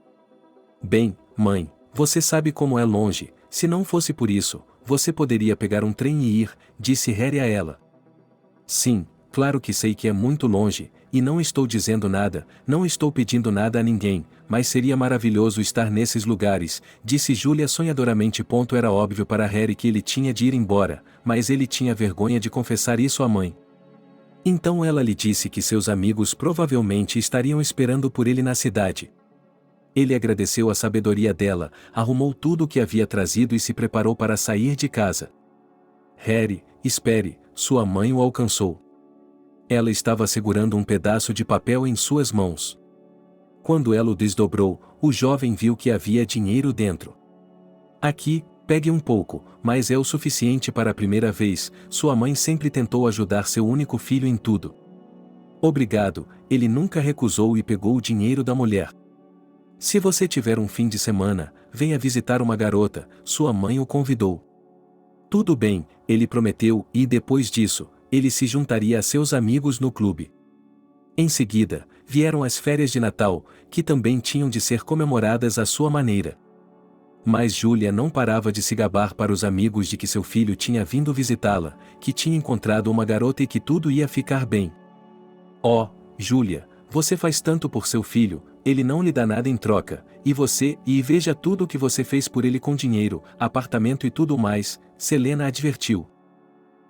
Bem, mãe, você sabe como é longe, se não fosse por isso, você poderia pegar um trem e ir, disse Harry a ela. Sim, claro que sei que é muito longe, e não estou dizendo nada, não estou pedindo nada a ninguém, mas seria maravilhoso estar nesses lugares, disse Julia sonhadoramente. Era óbvio para Harry que ele tinha de ir embora, mas ele tinha vergonha de confessar isso à mãe. Então ela lhe disse que seus amigos provavelmente estariam esperando por ele na cidade. Ele agradeceu a sabedoria dela, arrumou tudo o que havia trazido e se preparou para sair de casa. Harry, espere, sua mãe o alcançou. Ela estava segurando um pedaço de papel em suas mãos. Quando ela o desdobrou, o jovem viu que havia dinheiro dentro. Aqui, pegue um pouco, mas é o suficiente para a primeira vez. Sua mãe sempre tentou ajudar seu único filho em tudo. Obrigado, ele nunca recusou e pegou o dinheiro da mulher. Se você tiver um fim de semana, venha visitar uma garota, sua mãe o convidou. Tudo bem, ele prometeu, e depois disso, ele se juntaria a seus amigos no clube. Em seguida, vieram as férias de Natal, que também tinham de ser comemoradas à sua maneira. Mas Julia não parava de se gabar para os amigos de que seu filho tinha vindo visitá-la, que tinha encontrado uma garota e que tudo ia ficar bem. Oh, Julia, você faz tanto por seu filho, ele não lhe dá nada em troca, e veja tudo o que você fez por ele com dinheiro, apartamento e tudo mais, Selena advertiu.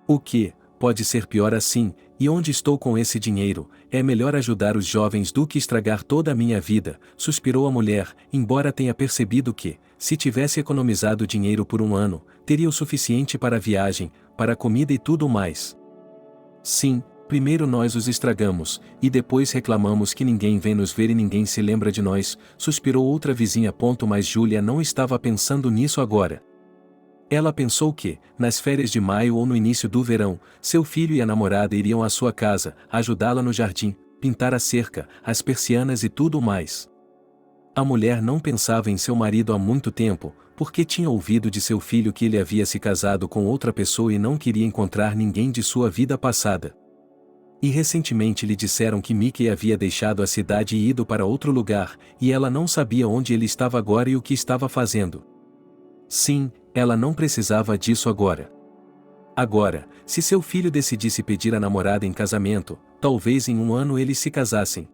O que? Pode ser pior assim, e onde estou com esse dinheiro? É melhor ajudar os jovens do que estragar toda a minha vida, suspirou a mulher, embora tenha percebido que, se tivesse economizado dinheiro por um ano, teria o suficiente para a viagem, para a comida e tudo mais. Sim, primeiro nós os estragamos, e depois reclamamos que ninguém vem nos ver e ninguém se lembra de nós, suspirou outra vizinha. Mas Julia não estava pensando nisso agora. Ela pensou que, nas férias de maio ou no início do verão, seu filho e a namorada iriam à sua casa, ajudá-la no jardim, pintar a cerca, as persianas e tudo mais. A mulher não pensava em seu marido há muito tempo, porque tinha ouvido de seu filho que ele havia se casado com outra pessoa e não queria encontrar ninguém de sua vida passada. E recentemente lhe disseram que Mickey havia deixado a cidade e ido para outro lugar, e ela não sabia onde ele estava agora e o que estava fazendo. Sim, ela não precisava disso agora. Agora, se seu filho decidisse pedir a namorada em casamento, talvez em um ano eles se casassem.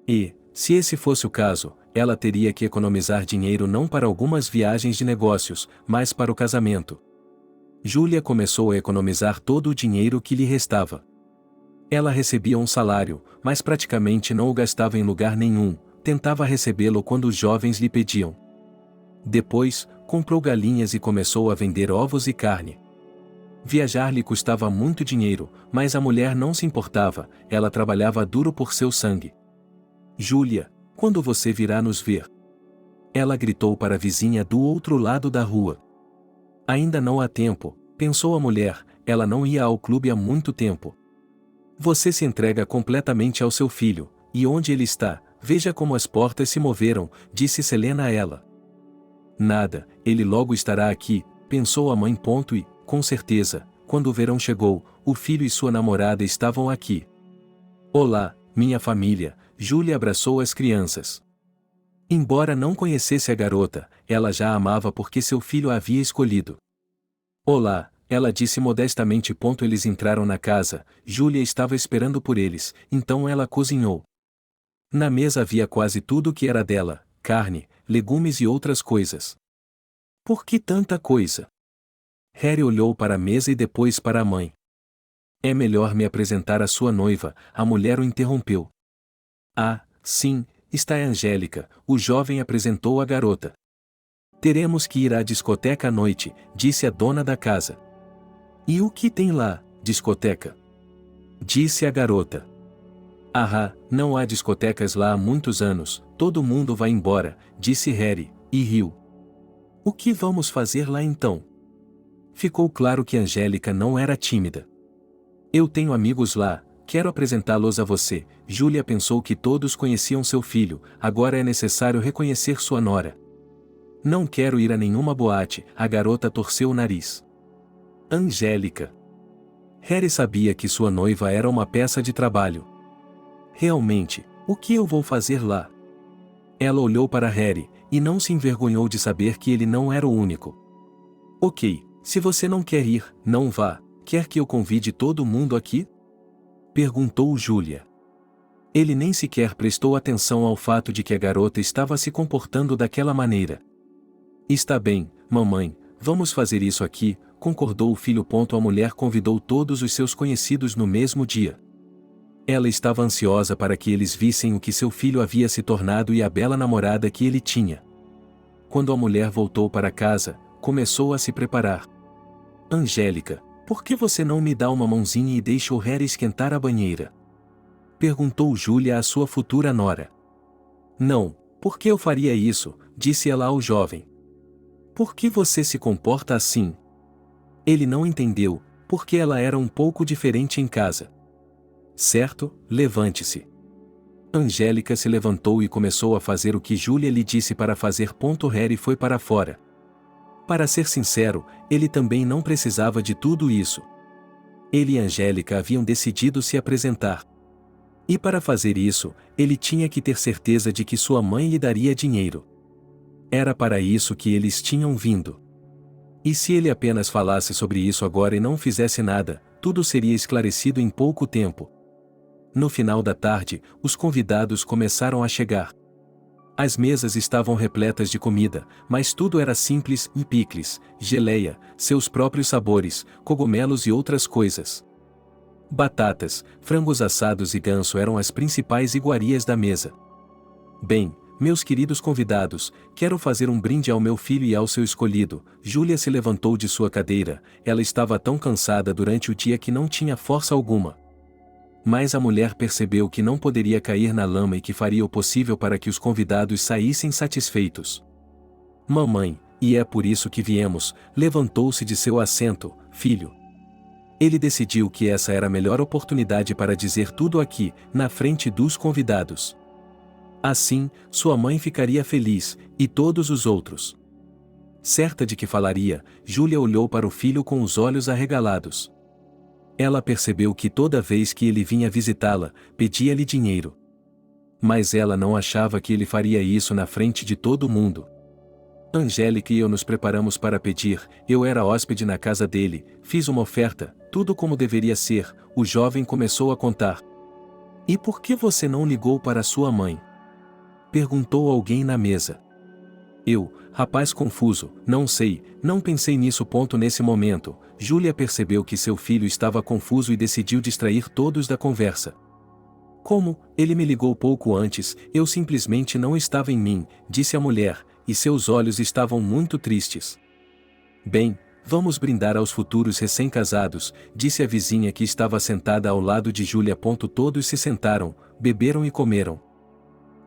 E, se esse fosse o caso, ela teria que economizar dinheiro não para algumas viagens de negócios, mas para o casamento. Julia começou a economizar todo o dinheiro que lhe restava. Ela recebia um salário, mas praticamente não o gastava em lugar nenhum, tentava recebê-lo quando os jovens lhe pediam. Depois, comprou galinhas e começou a vender ovos e carne. Viajar lhe custava muito dinheiro, mas a mulher não se importava, ela trabalhava duro por seu sangue. Julia, quando você virá nos ver? Ela gritou para a vizinha do outro lado da rua. Ainda não há tempo, pensou a mulher, ela não ia ao clube há muito tempo. Você se entrega completamente ao seu filho, e onde ele está, veja como as portas se moveram, disse Selena a ela. Nada, ele logo estará aqui, pensou a mãe. E, com certeza, quando o verão chegou, o filho e sua namorada estavam aqui. Olá, minha família, Julia abraçou as crianças. Embora não conhecesse a garota, ela já a amava porque seu filho a havia escolhido. Olá, ela disse modestamente. Eles entraram na casa, Julia estava esperando por eles, então ela cozinhou. Na mesa havia quase tudo o que era dela, carne, legumes e outras coisas. Por que tanta coisa? Harry olhou para a mesa e depois para a mãe. É melhor me apresentar à sua noiva, a mulher o interrompeu. Ah, sim, está a Angélica, o jovem apresentou a garota. Teremos que ir à discoteca à noite, disse a dona da casa. E o que tem lá, discoteca? Disse a garota. Ah, não há discotecas lá há muitos anos, todo mundo vai embora, disse Harry, e riu. O que vamos fazer lá então? Ficou claro que Angélica não era tímida. Eu tenho amigos lá, quero apresentá-los a você. Julia pensou que todos conheciam seu filho, agora é necessário reconhecer sua nora. Não quero ir a nenhuma boate, a garota torceu o nariz. Angélica. Harry sabia que sua noiva era uma peça de trabalho. Realmente, o que eu vou fazer lá? Ela olhou para Harry, e não se envergonhou de saber que ele não era o único. Ok, se você não quer ir, não vá. Quer que eu convide todo mundo aqui? Perguntou Julia. Ele nem sequer prestou atenção ao fato de que a garota estava se comportando daquela maneira. Está bem, mamãe, vamos fazer isso aqui, concordou o filho. A mulher convidou todos os seus conhecidos no mesmo dia. Ela estava ansiosa para que eles vissem o que seu filho havia se tornado e a bela namorada que ele tinha. Quando a mulher voltou para casa, começou a se preparar. Angélica, por que você não me dá uma mãozinha e deixa o Harry esquentar a banheira? Perguntou Júlia à sua futura nora. Não, por que eu faria isso? Disse ela ao jovem. Por que você se comporta assim? Ele não entendeu, porque ela era um pouco diferente em casa. Certo, levante-se. Angélica se levantou e começou a fazer o que Júlia lhe disse para fazer. Harry foi para fora. Para ser sincero, ele também não precisava de tudo isso. Ele e Angélica haviam decidido se apresentar. E para fazer isso, ele tinha que ter certeza de que sua mãe lhe daria dinheiro. Era para isso que eles tinham vindo. E se ele apenas falasse sobre isso agora e não fizesse nada, tudo seria esclarecido em pouco tempo. No final da tarde, os convidados começaram a chegar. As mesas estavam repletas de comida, mas tudo era simples: picles, geleia, seus próprios sabores, cogumelos e outras coisas. Batatas, frangos assados e ganso eram as principais iguarias da mesa. Bem, meus queridos convidados, quero fazer um brinde ao meu filho e ao seu escolhido. Júlia se levantou de sua cadeira, ela estava tão cansada durante o dia que não tinha força alguma. Mas a mulher percebeu que não poderia cair na lama e que faria o possível para que os convidados saíssem satisfeitos. Mamãe, e é por isso que viemos, levantou-se de seu assento, filho. Ele decidiu que essa era a melhor oportunidade para dizer tudo aqui, na frente dos convidados. Assim, sua mãe ficaria feliz, e todos os outros. Certa de que falaria, Júlia olhou para o filho com os olhos arregalados. Ela percebeu que toda vez que ele vinha visitá-la, pedia-lhe dinheiro. Mas ela não achava que ele faria isso na frente de todo mundo. Angélica e eu nos preparamos para pedir. Eu era hóspede na casa dele, fiz uma oferta, tudo como deveria ser. O jovem começou a contar. E por que você não ligou para sua mãe? Perguntou alguém na mesa. Eu, rapaz confuso, não sei, não pensei nisso. Nesse momento, Júlia percebeu que seu filho estava confuso e decidiu distrair todos da conversa. Como, ele me ligou pouco antes, eu simplesmente não estava em mim, disse a mulher, e seus olhos estavam muito tristes. Bem, vamos brindar aos futuros recém-casados, disse a vizinha que estava sentada ao lado de Júlia. Todos se sentaram, beberam e comeram.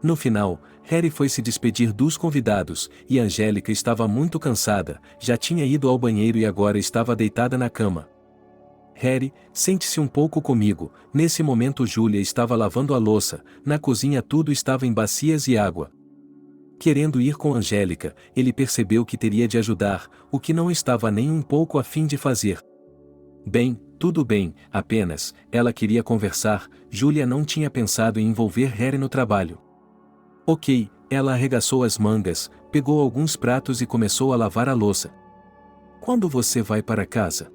No final, Harry foi se despedir dos convidados, e Angélica estava muito cansada, já tinha ido ao banheiro e agora estava deitada na cama. Harry, sente-se um pouco comigo. Nesse momento Júlia estava lavando a louça, na cozinha tudo estava em bacias e água. Querendo ir com Angélica, ele percebeu que teria de ajudar, o que não estava nem um pouco a fim de fazer. Bem, tudo bem, apenas, ela queria conversar. Júlia não tinha pensado em envolver Harry no trabalho. Ok, ela arregaçou as mangas, pegou alguns pratos e começou a lavar a louça. Quando você vai para casa?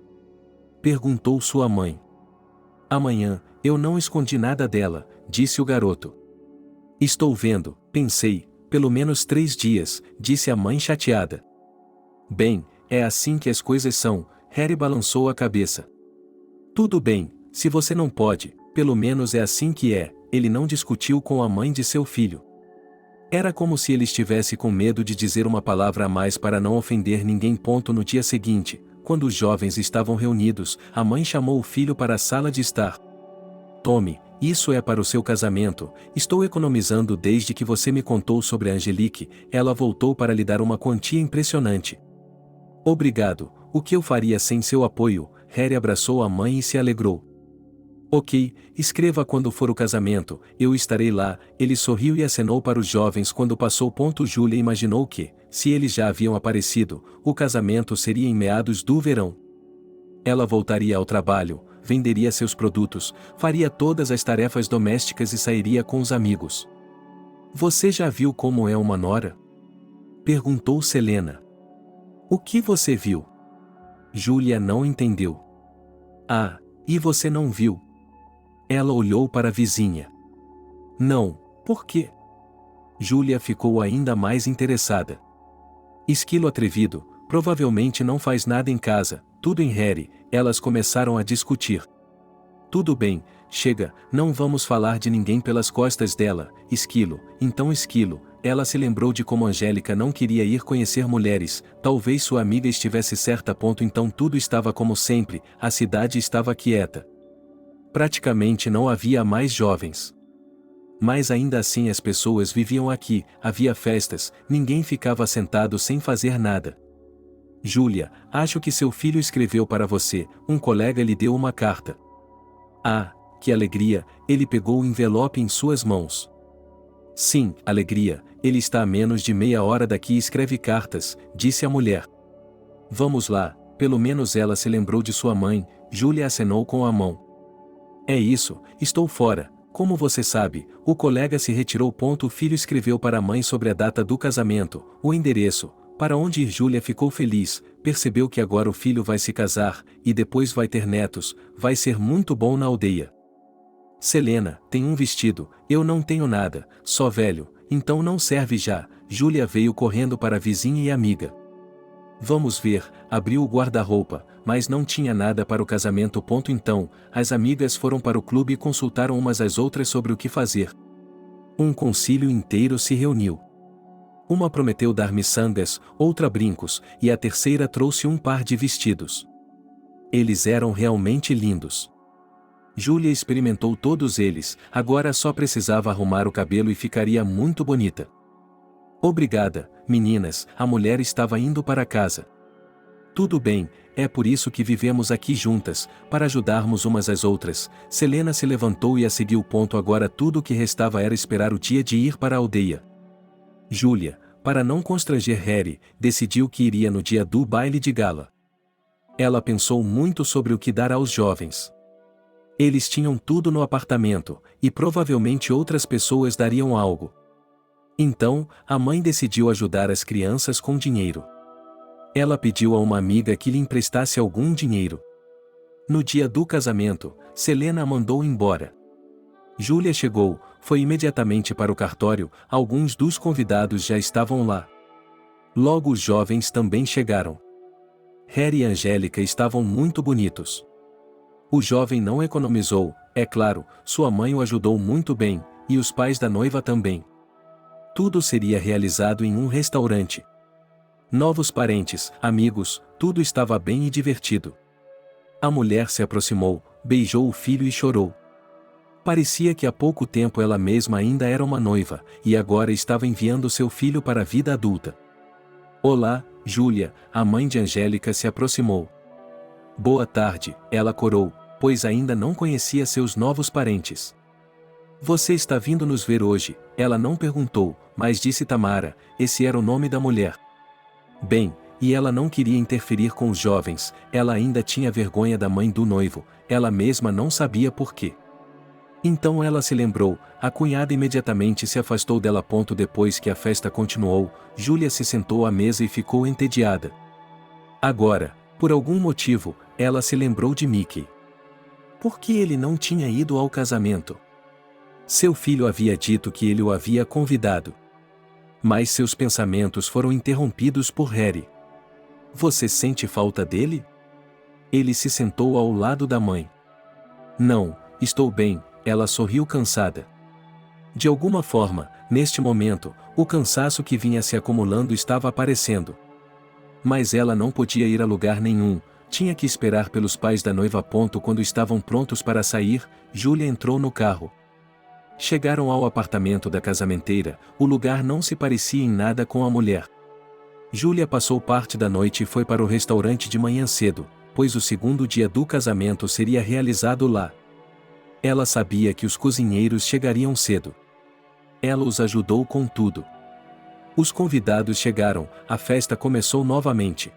Perguntou sua mãe. Amanhã, eu não escondi nada dela, disse o garoto. Estou vendo, pensei, pelo menos 3 dias, disse a mãe chateada. Bem, é assim que as coisas são, Harry balançou a cabeça. Tudo bem, se você não pode, pelo menos é assim que é, ele não discutiu com a mãe de seu filho. Era como se ele estivesse com medo de dizer uma palavra a mais para não ofender ninguém. No dia seguinte, quando os jovens estavam reunidos, a mãe chamou o filho para a sala de estar. Tome, isso é para o seu casamento, estou economizando desde que você me contou sobre a Angelique. Ela voltou para lhe dar uma quantia impressionante. Obrigado, o que eu faria sem seu apoio? Harry abraçou a mãe e se alegrou. Ok, escreva quando for o casamento, eu estarei lá. Ele sorriu e acenou para os jovens quando passou. Júlia imaginou que, se eles já haviam aparecido, o casamento seria em meados do verão. Ela voltaria ao trabalho, venderia seus produtos, faria todas as tarefas domésticas e sairia com os amigos. Você já viu como é uma nora? Perguntou Selena. O que você viu? Júlia não entendeu. Ah, e você não viu? Ela olhou para a vizinha. Não, por quê? Júlia ficou ainda mais interessada. Esquilo atrevido, provavelmente não faz nada em casa, tudo em Harry. Elas começaram a discutir. Tudo bem, chega, não vamos falar de ninguém pelas costas dela, Esquilo. Então Esquilo, ela se lembrou de como Angélica não queria ir conhecer mulheres, talvez sua amiga estivesse certa. Então tudo estava como sempre, a cidade estava quieta. Praticamente não havia mais jovens. Mas ainda assim as pessoas viviam aqui, havia festas, ninguém ficava sentado sem fazer nada. Júlia, acho que seu filho escreveu para você, um colega lhe deu uma carta. Ah, que alegria, ele pegou o envelope em suas mãos. Sim, alegria, ele está a menos de meia hora daqui e escreve cartas, disse a mulher. Vamos lá, pelo menos ela se lembrou de sua mãe, Júlia acenou com a mão. É isso, estou fora, como você sabe, o colega se retirou. O filho escreveu para a mãe sobre a data do casamento, o endereço, para onde ir. Júlia ficou feliz, percebeu que agora o filho vai se casar, e depois vai ter netos, vai ser muito bom na aldeia. Selena, tem um vestido, eu não tenho nada, só velho, então não serve já. Júlia veio correndo para a vizinha e amiga. Vamos ver, abriu o guarda-roupa, mas não tinha nada para o casamento. Então, as amigas foram para o clube e consultaram umas às outras sobre o que fazer. Um concílio inteiro se reuniu. Uma prometeu dar miçangas, outra brincos, e a terceira trouxe um par de vestidos. Eles eram realmente lindos. Júlia experimentou todos eles, agora só precisava arrumar o cabelo e ficaria muito bonita. Obrigada, meninas, a mulher estava indo para casa. Tudo bem, é por isso que vivemos aqui juntas, para ajudarmos umas às outras. Selena se levantou e a seguiu. Agora tudo o que restava era esperar o dia de ir para a aldeia. Júlia, para não constranger Harry, decidiu que iria no dia do baile de gala. Ela pensou muito sobre o que dar aos jovens. Eles tinham tudo no apartamento, e provavelmente outras pessoas dariam algo. Então, a mãe decidiu ajudar as crianças com dinheiro. Ela pediu a uma amiga que lhe emprestasse algum dinheiro. No dia do casamento, Selena a mandou embora. Júlia chegou, foi imediatamente para o cartório, alguns dos convidados já estavam lá. Logo os jovens também chegaram. Harry e Angélica estavam muito bonitos. O jovem não economizou, é claro, sua mãe o ajudou muito bem, e os pais da noiva também. Tudo seria realizado em um restaurante. Novos parentes, amigos, tudo estava bem e divertido. A mulher se aproximou, beijou o filho e chorou. Parecia que há pouco tempo ela mesma ainda era uma noiva, e agora estava enviando seu filho para a vida adulta. Olá, Júlia, a mãe de Angélica se aproximou. Boa tarde, ela corou, pois ainda não conhecia seus novos parentes. Você está vindo nos ver hoje, ela não perguntou, mas disse Tamara, esse era o nome da mulher. Bem, e ela não queria interferir com os jovens, ela ainda tinha vergonha da mãe do noivo, ela mesma não sabia por quê. Então ela se lembrou, a cunhada imediatamente se afastou dela. Depois que a festa continuou, Júlia se sentou à mesa e ficou entediada. Agora, por algum motivo, ela se lembrou de Mickey. Por que ele não tinha ido ao casamento? Seu filho havia dito que ele o havia convidado. Mas seus pensamentos foram interrompidos por Harry. Você sente falta dele? Ele se sentou ao lado da mãe. Não, estou bem, ela sorriu cansada. De alguma forma, neste momento, o cansaço que vinha se acumulando estava aparecendo. Mas ela não podia ir a lugar nenhum, tinha que esperar pelos pais da noiva. Quando estavam prontos para sair, Júlia entrou no carro. Chegaram ao apartamento da casamenteira, o lugar não se parecia em nada com a mulher. Júlia passou parte da noite e foi para o restaurante de manhã cedo, pois o segundo dia do casamento seria realizado lá. Ela sabia que os cozinheiros chegariam cedo. Ela os ajudou com tudo. Os convidados chegaram, a festa começou novamente.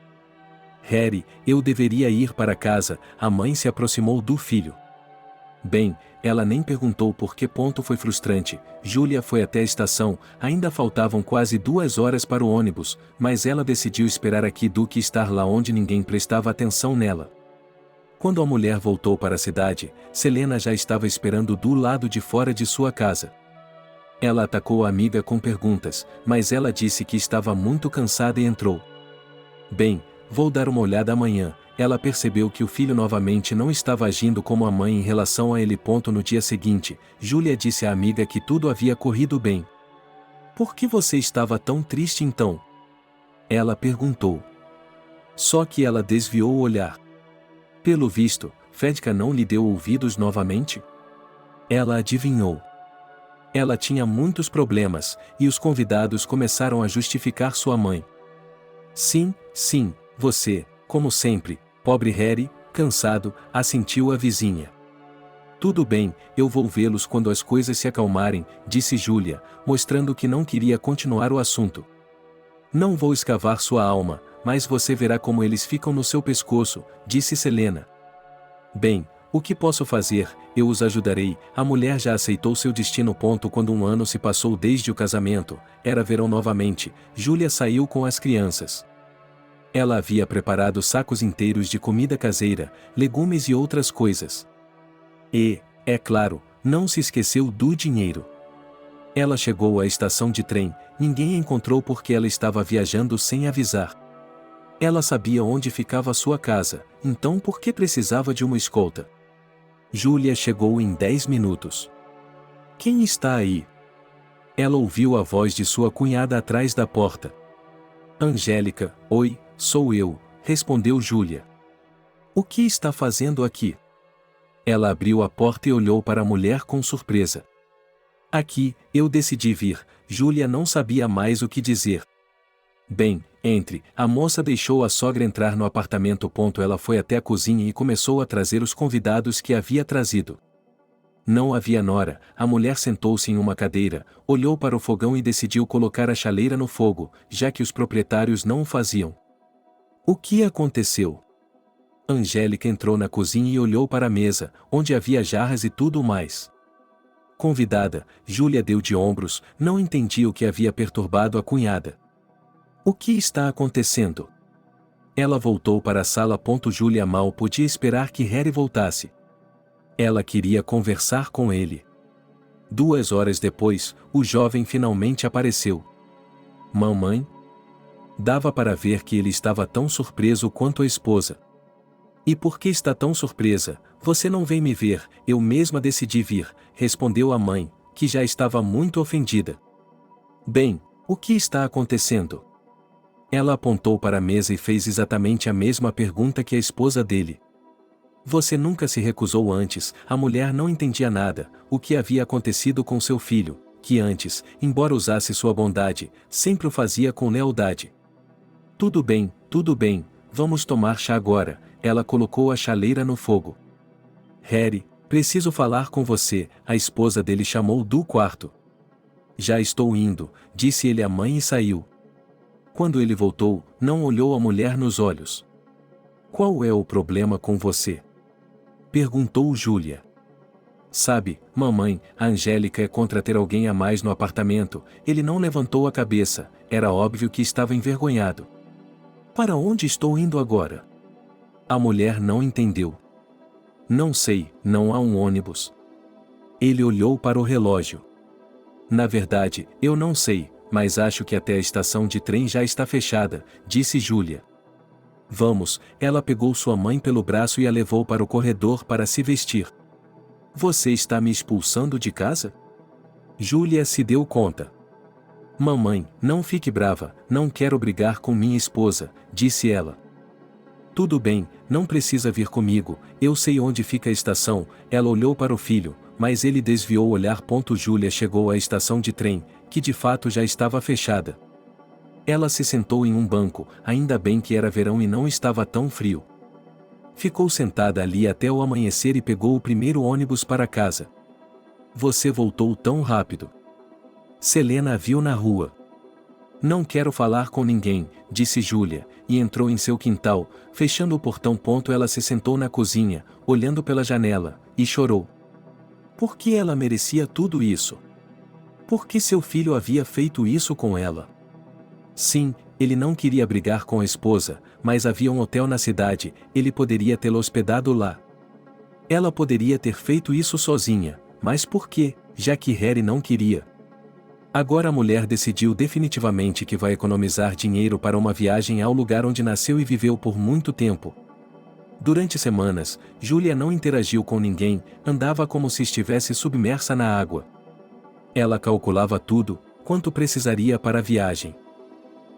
Harry, eu deveria ir para casa, a mãe se aproximou do filho. Bem, ela nem perguntou por que. Foi frustrante. Júlia foi até a estação, ainda faltavam quase 2 horas para o ônibus, mas ela decidiu esperar aqui do que estar lá onde ninguém prestava atenção nela. Quando a mulher voltou para a cidade, Selena já estava esperando do lado de fora de sua casa. Ela atacou a amiga com perguntas, mas ela disse que estava muito cansada e entrou. Bem, vou dar uma olhada amanhã. Ela percebeu que o filho novamente não estava agindo como a mãe em relação a ele. No dia seguinte, Júlia disse à amiga que tudo havia corrido bem. Por que você estava tão triste então? Ela perguntou. Só que ela desviou o olhar. Pelo visto, Fedka não lhe deu ouvidos novamente? Ela adivinhou. Ela tinha muitos problemas, e os convidados começaram a justificar sua mãe. Sim, você, como sempre, pobre Harry, cansado, assentiu a vizinha. Tudo bem, eu vou vê-los quando as coisas se acalmarem, disse Júlia, mostrando que não queria continuar o assunto. Não vou escavar sua alma, mas você verá como eles ficam no seu pescoço, disse Selena. Bem, o que posso fazer? Eu os ajudarei. A mulher já aceitou seu destino. Quando um ano se passou desde o casamento, era verão novamente, Júlia saiu com as crianças. Ela havia preparado sacos inteiros de comida caseira, legumes e outras coisas. E, é claro, não se esqueceu do dinheiro. Ela chegou à estação de trem, ninguém a encontrou porque ela estava viajando sem avisar. Ela sabia onde ficava sua casa, então por que precisava de uma escolta? Júlia chegou em 10 minutos. Quem está aí? Ela ouviu a voz de sua cunhada atrás da porta. Angélica, oi, sou eu, respondeu Júlia. O que está fazendo aqui? Ela abriu a porta e olhou para a mulher com surpresa. Aqui, eu decidi vir. Júlia não sabia mais o que dizer. Bem, entre. A moça deixou a sogra entrar no apartamento. Ela foi até a cozinha e começou a trazer os convidados que havia trazido. Não havia nora. A mulher sentou-se em uma cadeira, olhou para o fogão e decidiu colocar a chaleira no fogo, já que os proprietários não o faziam. O que aconteceu? Angélica entrou na cozinha e olhou para a mesa, onde havia jarras e tudo mais. Convidada, Júlia deu de ombros, não entendia o que havia perturbado a cunhada. O que está acontecendo? Ela voltou para a sala. Júlia mal podia esperar que Harry voltasse. Ela queria conversar com ele. 2 horas depois, o jovem finalmente apareceu. Mamãe? Dava para ver que ele estava tão surpreso quanto a esposa. E por que está tão surpresa? Você não vem me ver, eu mesma decidi vir, respondeu a mãe, que já estava muito ofendida. Bem, o que está acontecendo? Ela apontou para a mesa e fez exatamente a mesma pergunta que a esposa dele. Você nunca se recusou antes. A mulher não entendia nada, o que havia acontecido com seu filho, que antes, embora usasse sua bondade, sempre o fazia com lealdade. Tudo bem, vamos tomar chá agora. Ela colocou a chaleira no fogo. Harry, preciso falar com você, a esposa dele chamou do quarto. Já estou indo, disse ele à mãe e saiu. Quando ele voltou, não olhou a mulher nos olhos. Qual é o problema com você? Perguntou Júlia. Sabe, mamãe, a Angélica é contra ter alguém a mais no apartamento. Ele não levantou a cabeça, era óbvio que estava envergonhado. Para onde estou indo agora? A mulher não entendeu. Não sei, não há um ônibus. Ele olhou para o relógio. Na verdade, eu não sei, mas acho que até a estação de trem já está fechada, disse Júlia. Vamos, ela pegou sua mãe pelo braço e a levou para o corredor para se vestir. Você está me expulsando de casa? Júlia se deu conta. Mamãe, não fique brava, não quero brigar com minha esposa, disse ela. Tudo bem, não precisa vir comigo, eu sei onde fica a estação. Ela olhou para o filho, mas ele desviou o olhar. Júlia chegou à estação de trem, que de fato já estava fechada. Ela se sentou em um banco, ainda bem que era verão e não estava tão frio. Ficou sentada ali até o amanhecer e pegou o primeiro ônibus para casa. Você voltou tão rápido. Selena a viu na rua. Não quero falar com ninguém, disse Júlia, e entrou em seu quintal, fechando o portão. Ela se sentou na cozinha, olhando pela janela, e chorou. Por que ela merecia tudo isso? Por que seu filho havia feito isso com ela? Sim, ele não queria brigar com a esposa, mas havia um hotel na cidade, ele poderia tê-la hospedado lá. Ela poderia ter feito isso sozinha, mas por quê, já que Harry não queria? Agora a mulher decidiu definitivamente que vai economizar dinheiro para uma viagem ao lugar onde nasceu e viveu por muito tempo. Durante semanas, Júlia não interagiu com ninguém, andava como se estivesse submersa na água. Ela calculava tudo, quanto precisaria para a viagem.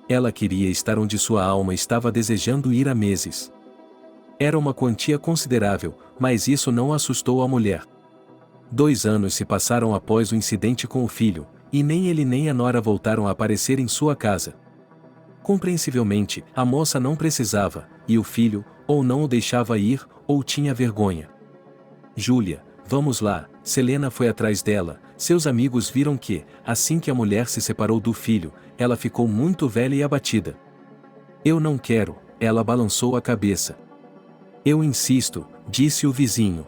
Ela queria estar onde sua alma estava desejando ir há meses. Era uma quantia considerável, mas isso não assustou a mulher. 2 anos se passaram após o incidente com o filho, e nem ele nem a nora voltaram a aparecer em sua casa. Compreensivelmente, a moça não precisava, e o filho, ou não o deixava ir, ou tinha vergonha. Júlia, vamos lá, Selena foi atrás dela. Seus amigos viram que, assim que a mulher se separou do filho, ela ficou muito velha e abatida. Eu não quero, ela balançou a cabeça. Eu insisto, disse o vizinho.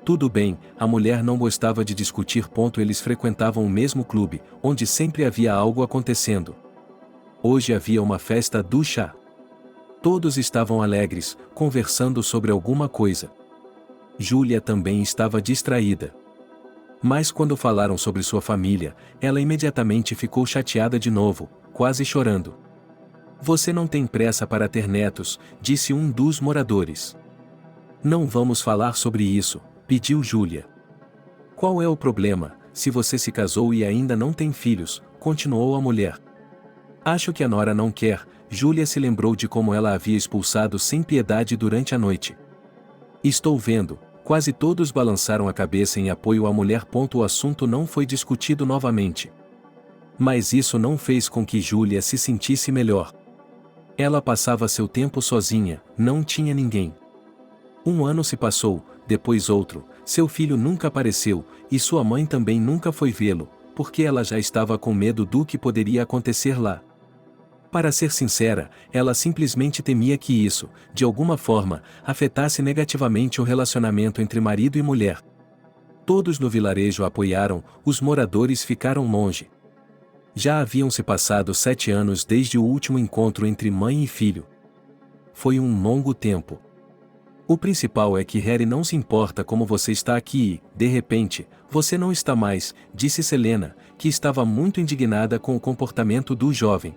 Tudo bem, a mulher não gostava de discutir. Eles frequentavam o mesmo clube, onde sempre havia algo acontecendo. Hoje havia uma festa do chá. Todos estavam alegres, conversando sobre alguma coisa. Júlia também estava distraída. Mas quando falaram sobre sua família, ela imediatamente ficou chateada de novo, quase chorando. Você não tem pressa para ter netos, disse um dos moradores. Não vamos falar sobre isso, pediu Júlia. Qual é o problema, se você se casou e ainda não tem filhos, continuou a mulher. Acho que a nora não quer. Júlia se lembrou de como ela havia expulsado sem piedade durante a noite. Estou vendo, quase todos balançaram a cabeça em apoio à mulher. O assunto não foi discutido novamente. Mas isso não fez com que Júlia se sentisse melhor. Ela passava seu tempo sozinha, não tinha ninguém. 1 ano se passou, depois outro, seu filho nunca apareceu, e sua mãe também nunca foi vê-lo, porque ela já estava com medo do que poderia acontecer lá. Para ser sincera, ela simplesmente temia que isso, de alguma forma, afetasse negativamente o relacionamento entre marido e mulher. Todos no vilarejo a apoiaram, os moradores ficaram longe. Já haviam se passado 7 anos desde o último encontro entre mãe e filho. Foi um longo tempo. O principal é que Harry não se importa como você está aqui e, de repente, você não está mais, disse Selena, que estava muito indignada com o comportamento do jovem.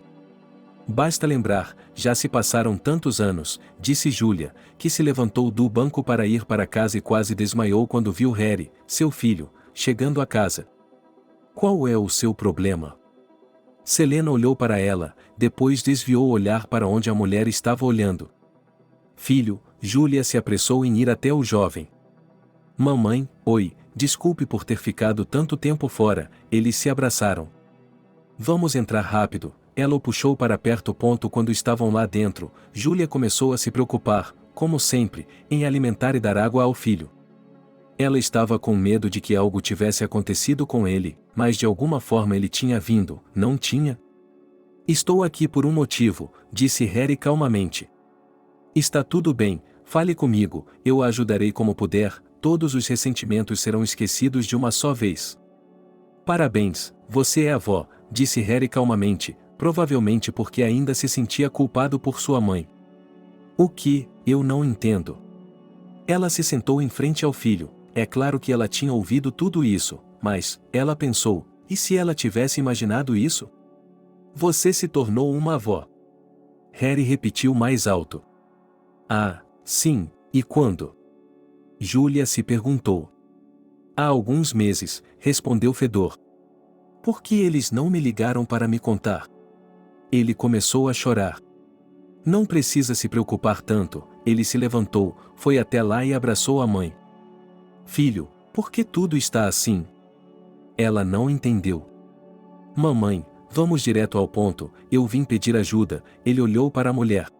Basta lembrar, já se passaram tantos anos, disse Júlia, que se levantou do banco para ir para casa e quase desmaiou quando viu Harry, seu filho, chegando à casa. Qual é o seu problema? Selena olhou para ela, depois desviou o olhar para onde a mulher estava olhando. Filho, Júlia se apressou em ir até o jovem. Mamãe, oi, desculpe por ter ficado tanto tempo fora, eles se abraçaram. Vamos entrar rápido, ela o puxou para perto. Quando estavam lá dentro, Júlia começou a se preocupar, como sempre, em alimentar e dar água ao filho. Ela estava com medo de que algo tivesse acontecido com ele, mas de alguma forma ele tinha vindo, não tinha? Estou aqui por um motivo, disse Harry calmamente. Está tudo bem, fale comigo, eu a ajudarei como puder, todos os ressentimentos serão esquecidos de uma só vez. Parabéns, você é avó, disse Harry calmamente, provavelmente porque ainda se sentia culpado por sua mãe. O que, eu não entendo. Ela se sentou em frente ao filho, é claro que ela tinha ouvido tudo isso, mas, ela pensou, e se ela tivesse imaginado isso? Você se tornou uma avó. Harry repetiu mais alto. Ah, sim, e quando? Júlia se perguntou. Há alguns meses, respondeu Fedor. Por que eles não me ligaram para me contar? Ele começou a chorar. Não precisa se preocupar tanto, ele se levantou, foi até lá e abraçou a mãe. Filho, por que tudo está assim? Ela não entendeu. Mamãe, vamos direto ao ponto, eu vim pedir ajuda, ele olhou para a mulher.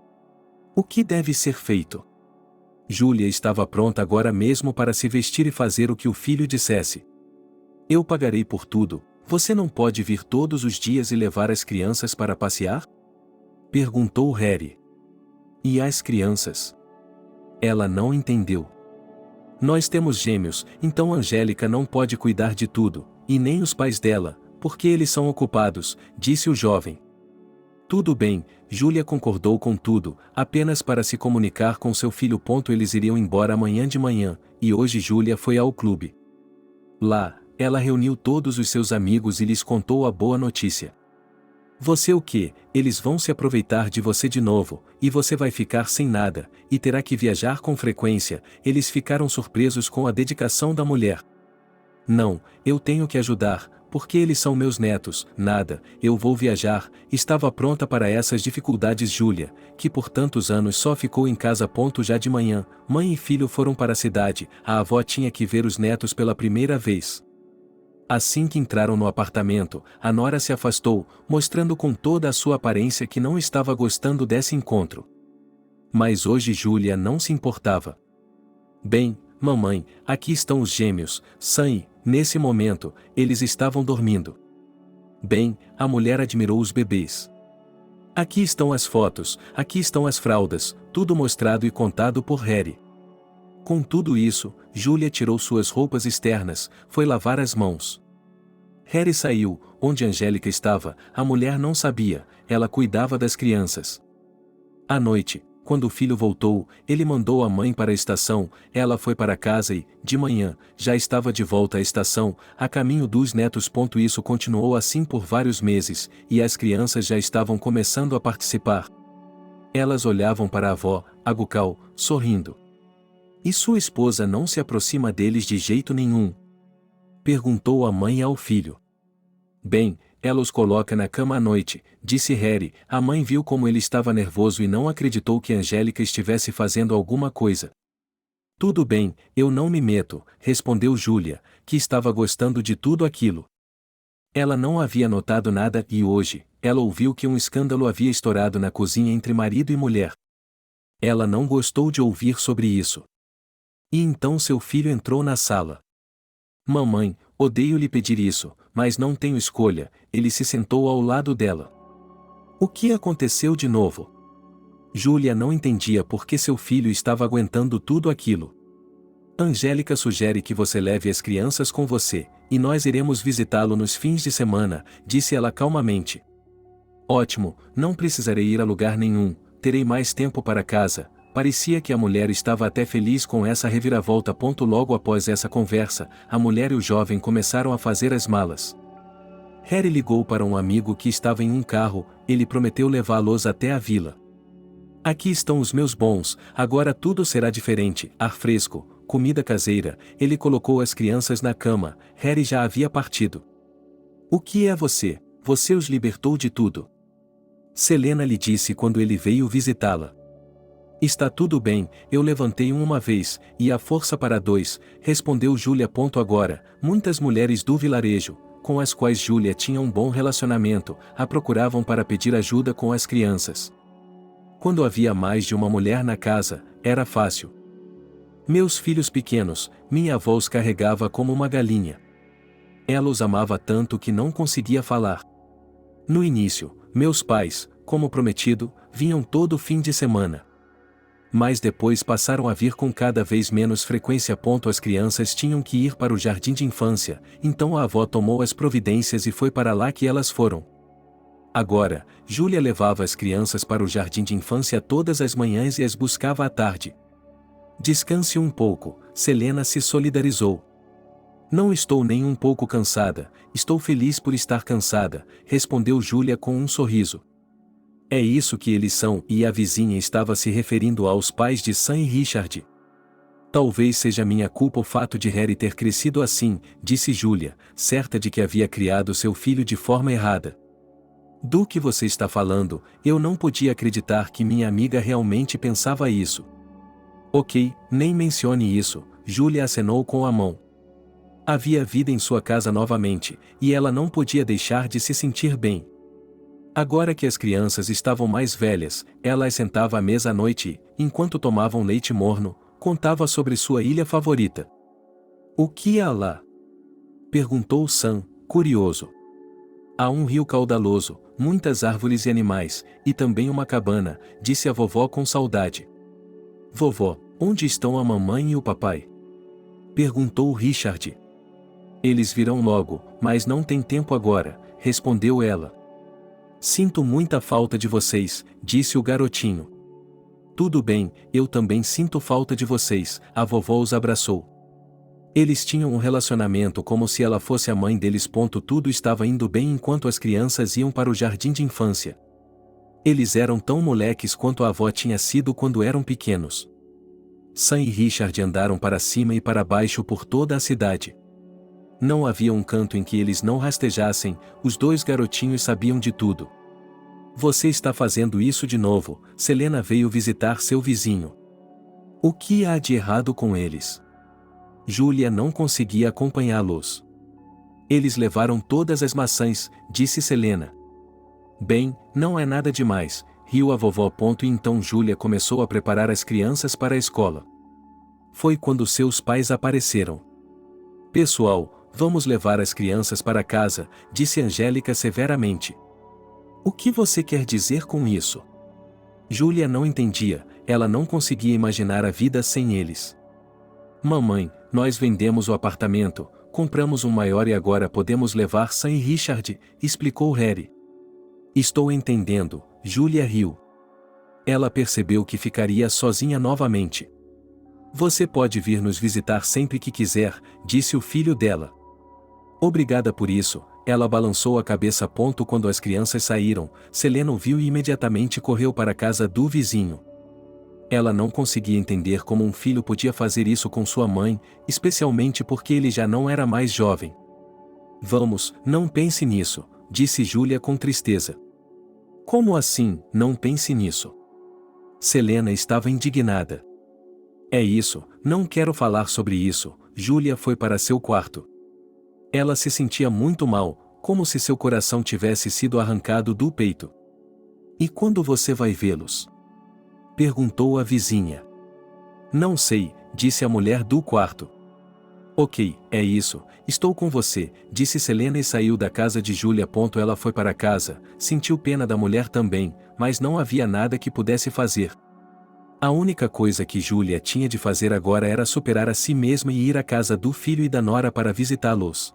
O que deve ser feito? Júlia estava pronta agora mesmo para se vestir e fazer o que o filho dissesse. Eu pagarei por tudo, você não pode vir todos os dias e levar as crianças para passear? Perguntou Harry. E as crianças? Ela não entendeu. Nós temos gêmeos, então Angélica não pode cuidar de tudo, e nem os pais dela, porque eles são ocupados, disse o jovem. Tudo bem, Júlia concordou com tudo, apenas para se comunicar com seu filho. Eles iriam embora amanhã de manhã, e hoje Júlia foi ao clube. Lá, ela reuniu todos os seus amigos e lhes contou a boa notícia. Você o quê? Eles vão se aproveitar de você de novo, e você vai ficar sem nada, e terá que viajar com frequência. Eles ficaram surpresos com a dedicação da mulher. Não, eu tenho que ajudar, porque eles são meus netos. Nada, eu vou viajar. Estava pronta para essas dificuldades Júlia, que por tantos anos só ficou em casa. Já de manhã, mãe e filho foram para a cidade. A avó tinha que ver os netos pela primeira vez. Assim que entraram no apartamento, a nora se afastou, mostrando com toda a sua aparência que não estava gostando desse encontro. Mas hoje Júlia não se importava. Bem, mamãe, aqui estão os gêmeos, Sam e, nesse momento, eles estavam dormindo. Bem, a mulher admirou os bebês. Aqui estão as fotos, aqui estão as fraldas, tudo mostrado e contado por Harry. Com tudo isso, Júlia tirou suas roupas externas, foi lavar as mãos. Harry saiu, onde Angélica estava, a mulher não sabia, ela cuidava das crianças. À noite, quando o filho voltou, ele mandou a mãe para a estação, ela foi para casa e, de manhã, já estava de volta à estação, a caminho dos netos. Isso continuou assim por vários meses, e as crianças já estavam começando a participar. Elas olhavam para a avó, Agucal, sorrindo. E sua esposa não se aproxima deles de jeito nenhum? Perguntou a mãe ao filho. Bem, ela os coloca na cama à noite, disse Harry. A mãe viu como ele estava nervoso e não acreditou que Angélica estivesse fazendo alguma coisa. Tudo bem, eu não me meto, respondeu Júlia, que estava gostando de tudo aquilo. Ela não havia notado nada e hoje, ela ouviu que um escândalo havia estourado na cozinha entre marido e mulher. Ela não gostou de ouvir sobre isso. E então seu filho entrou na sala. Mamãe, odeio lhe pedir isso, mas não tenho escolha. Ele se sentou ao lado dela. O que aconteceu de novo? Júlia não entendia por que seu filho estava aguentando tudo aquilo. Angélica sugere que você leve as crianças com você, e nós iremos visitá-lo nos fins de semana, disse ela calmamente. Ótimo, não precisarei ir a lugar nenhum, terei mais tempo para casa. Parecia que a mulher estava até feliz com essa reviravolta. Logo após essa conversa, a mulher e o jovem começaram a fazer as malas. Harry ligou para um amigo que estava em um carro, ele prometeu levá-los até a vila. Aqui estão os meus bons, agora tudo será diferente, ar fresco, comida caseira. Ele colocou as crianças na cama, Harry já havia partido. O que é você? Você os libertou de tudo. Selena lhe disse quando ele veio visitá-la. Está tudo bem, eu levantei uma vez, e a força para dois, respondeu Júlia. Agora, muitas mulheres do vilarejo, com as quais Júlia tinha um bom relacionamento, a procuravam para pedir ajuda com as crianças. Quando havia mais de uma mulher na casa, era fácil. Meus filhos pequenos, minha avó os carregava como uma galinha. Ela os amava tanto que não conseguia falar. No início, meus pais, como prometido, vinham todo fim de semana. Mas depois passaram a vir com cada vez menos frequência. As crianças tinham que ir para o jardim de infância, então a avó tomou as providências e foi para lá que elas foram. Agora, Júlia levava as crianças para o jardim de infância todas as manhãs e as buscava à tarde. Descanse um pouco, Selena se solidarizou. Não estou nem um pouco cansada, estou feliz por estar cansada, respondeu Júlia com um sorriso. É isso que eles são, e a vizinha estava se referindo aos pais de Sam e Richard. Talvez seja minha culpa o fato de Harry ter crescido assim, disse Júlia, certa de que havia criado seu filho de forma errada. Do que você está falando? Eu não podia acreditar que minha amiga realmente pensava isso. Ok, nem mencione isso, Júlia acenou com a mão. Havia vida em sua casa novamente, e ela não podia deixar de se sentir bem. Agora que as crianças estavam mais velhas, ela as sentava à mesa à noite e, enquanto tomavam leite morno, contava sobre sua ilha favorita. O que há lá? Perguntou Sam, curioso. Há um rio caudaloso, muitas árvores e animais, e também uma cabana, disse a vovó com saudade. Vovó, onde estão a mamãe e o papai? Perguntou Richard. Eles virão logo, mas não tem tempo agora, respondeu ela. Sinto muita falta de vocês, disse o garotinho. Tudo bem, eu também sinto falta de vocês, a vovó os abraçou. Eles tinham um relacionamento como se ela fosse a mãe deles. Tudo estava indo bem enquanto as crianças iam para o jardim de infância. Eles eram tão moleques quanto a avó tinha sido quando eram pequenos. Sam e Richard andaram para cima e para baixo por toda a cidade. Não havia um canto em que eles não rastejassem, os dois garotinhos sabiam de tudo. Você está fazendo isso de novo, Selena veio visitar seu vizinho. O que há de errado com eles? Julia não conseguia acompanhá-los. Eles levaram todas as maçãs, disse Selena. Bem, não é nada demais, riu a vovó. E então Julia começou a preparar as crianças para a escola. Foi quando seus pais apareceram. Pessoal, vamos levar as crianças para casa, disse Angélica severamente. O que você quer dizer com isso? Julia não entendia, ela não conseguia imaginar a vida sem eles. Mamãe, nós vendemos o apartamento, compramos um maior e agora podemos levar Sam e Richard, explicou Harry. Estou entendendo, Julia riu. Ela percebeu que ficaria sozinha novamente. Você pode vir nos visitar sempre que quiser, disse o filho dela. Obrigada por isso, ela balançou a cabeça. Quando as crianças saíram, Selena o viu e imediatamente correu para a casa do vizinho. Ela não conseguia entender como um filho podia fazer isso com sua mãe, especialmente porque ele já não era mais jovem. Vamos, não pense nisso, disse Julia com tristeza. Como assim, não pense nisso? Selena estava indignada. É isso, não quero falar sobre isso. Julia foi para seu quarto. Ela se sentia muito mal, como se seu coração tivesse sido arrancado do peito. E quando você vai vê-los? Perguntou a vizinha. Não sei, disse a mulher do quarto. Ok, é isso, estou com você, disse Selena e saiu da casa de Julia. Ela foi para casa, sentiu pena da mulher também, mas não havia nada que pudesse fazer. A única coisa que Julia tinha de fazer agora era superar a si mesma e ir à casa do filho e da nora para visitá-los.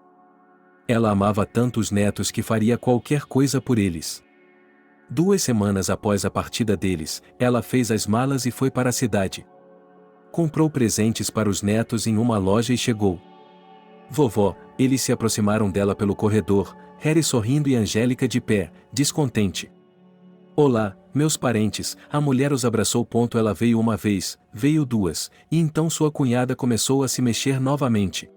Ela amava tanto os netos que faria qualquer coisa por eles. 2 semanas após a partida deles, ela fez as malas e foi para a cidade. Comprou presentes para os netos em uma loja e chegou. Vovó, eles se aproximaram dela pelo corredor, Harry sorrindo e Angélica de pé, descontente. Olá, meus parentes, a mulher os abraçou. Ela veio uma vez, veio duas, e então sua cunhada começou a se mexer novamente.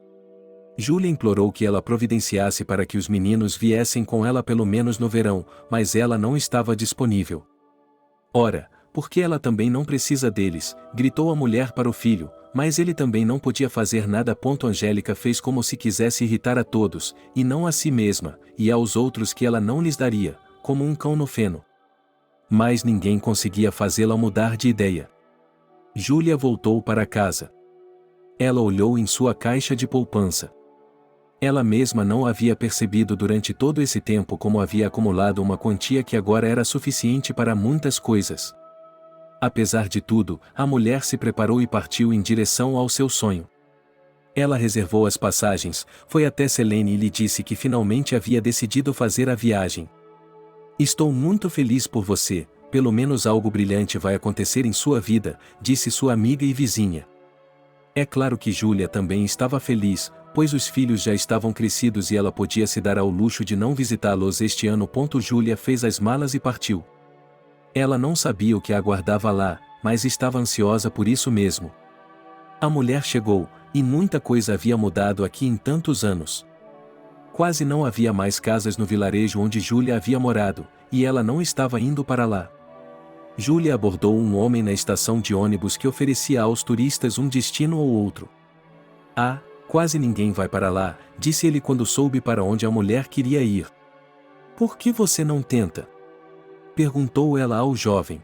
Julia implorou que ela providenciasse para que os meninos viessem com ela pelo menos no verão, mas ela não estava disponível. Ora, porque ela também não precisa deles, gritou a mulher para o filho, mas ele também não podia fazer nada. Angélica fez como se quisesse irritar a todos, e não a si mesma, e aos outros que ela não lhes daria, como um cão no feno. Mas ninguém conseguia fazê-la mudar de ideia. Julia voltou para casa. Ela olhou em sua caixa de poupança. Ela mesma não havia percebido durante todo esse tempo como havia acumulado uma quantia que agora era suficiente para muitas coisas. Apesar de tudo, a mulher se preparou e partiu em direção ao seu sonho. Ela reservou as passagens, foi até Selene e lhe disse que finalmente havia decidido fazer a viagem. Estou muito feliz por você, pelo menos algo brilhante vai acontecer em sua vida, disse sua amiga e vizinha. É claro que Julia também estava feliz, pois os filhos já estavam crescidos e ela podia se dar ao luxo de não visitá-los este ano. Julia fez as malas e partiu. Ela não sabia o que a aguardava lá, mas estava ansiosa por isso mesmo. A mulher chegou, e muita coisa havia mudado aqui em tantos anos. Quase não havia mais casas no vilarejo onde Julia havia morado, e ela não estava indo para lá. Julia abordou um homem na estação de ônibus que oferecia aos turistas um destino ou outro. Ah, quase ninguém vai para lá, disse ele quando soube para onde a mulher queria ir. Por que você não tenta? Perguntou ela ao jovem.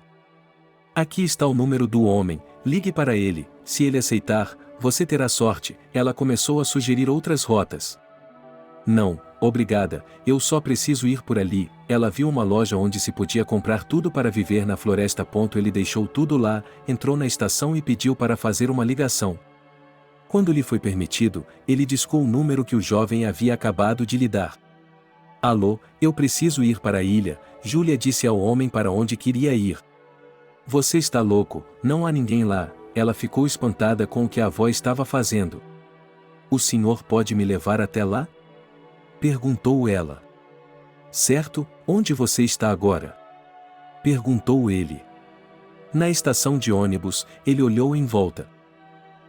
Aqui está o número do homem, ligue para ele, se ele aceitar, você terá sorte. Ela começou a sugerir outras rotas. Não, obrigada, eu só preciso ir por ali. Ela viu uma loja onde se podia comprar tudo para viver na floresta. Ele deixou tudo lá, entrou na estação e pediu para fazer uma ligação. Quando lhe foi permitido, ele discou o número que o jovem havia acabado de lhe dar. Alô, eu preciso ir para a ilha, Julia disse ao homem para onde queria ir. Você está louco, não há ninguém lá. Ela ficou espantada com o que a avó estava fazendo. O senhor pode me levar até lá? Perguntou ela. Certo, onde você está agora? Perguntou ele. Na estação de ônibus, ele olhou em volta.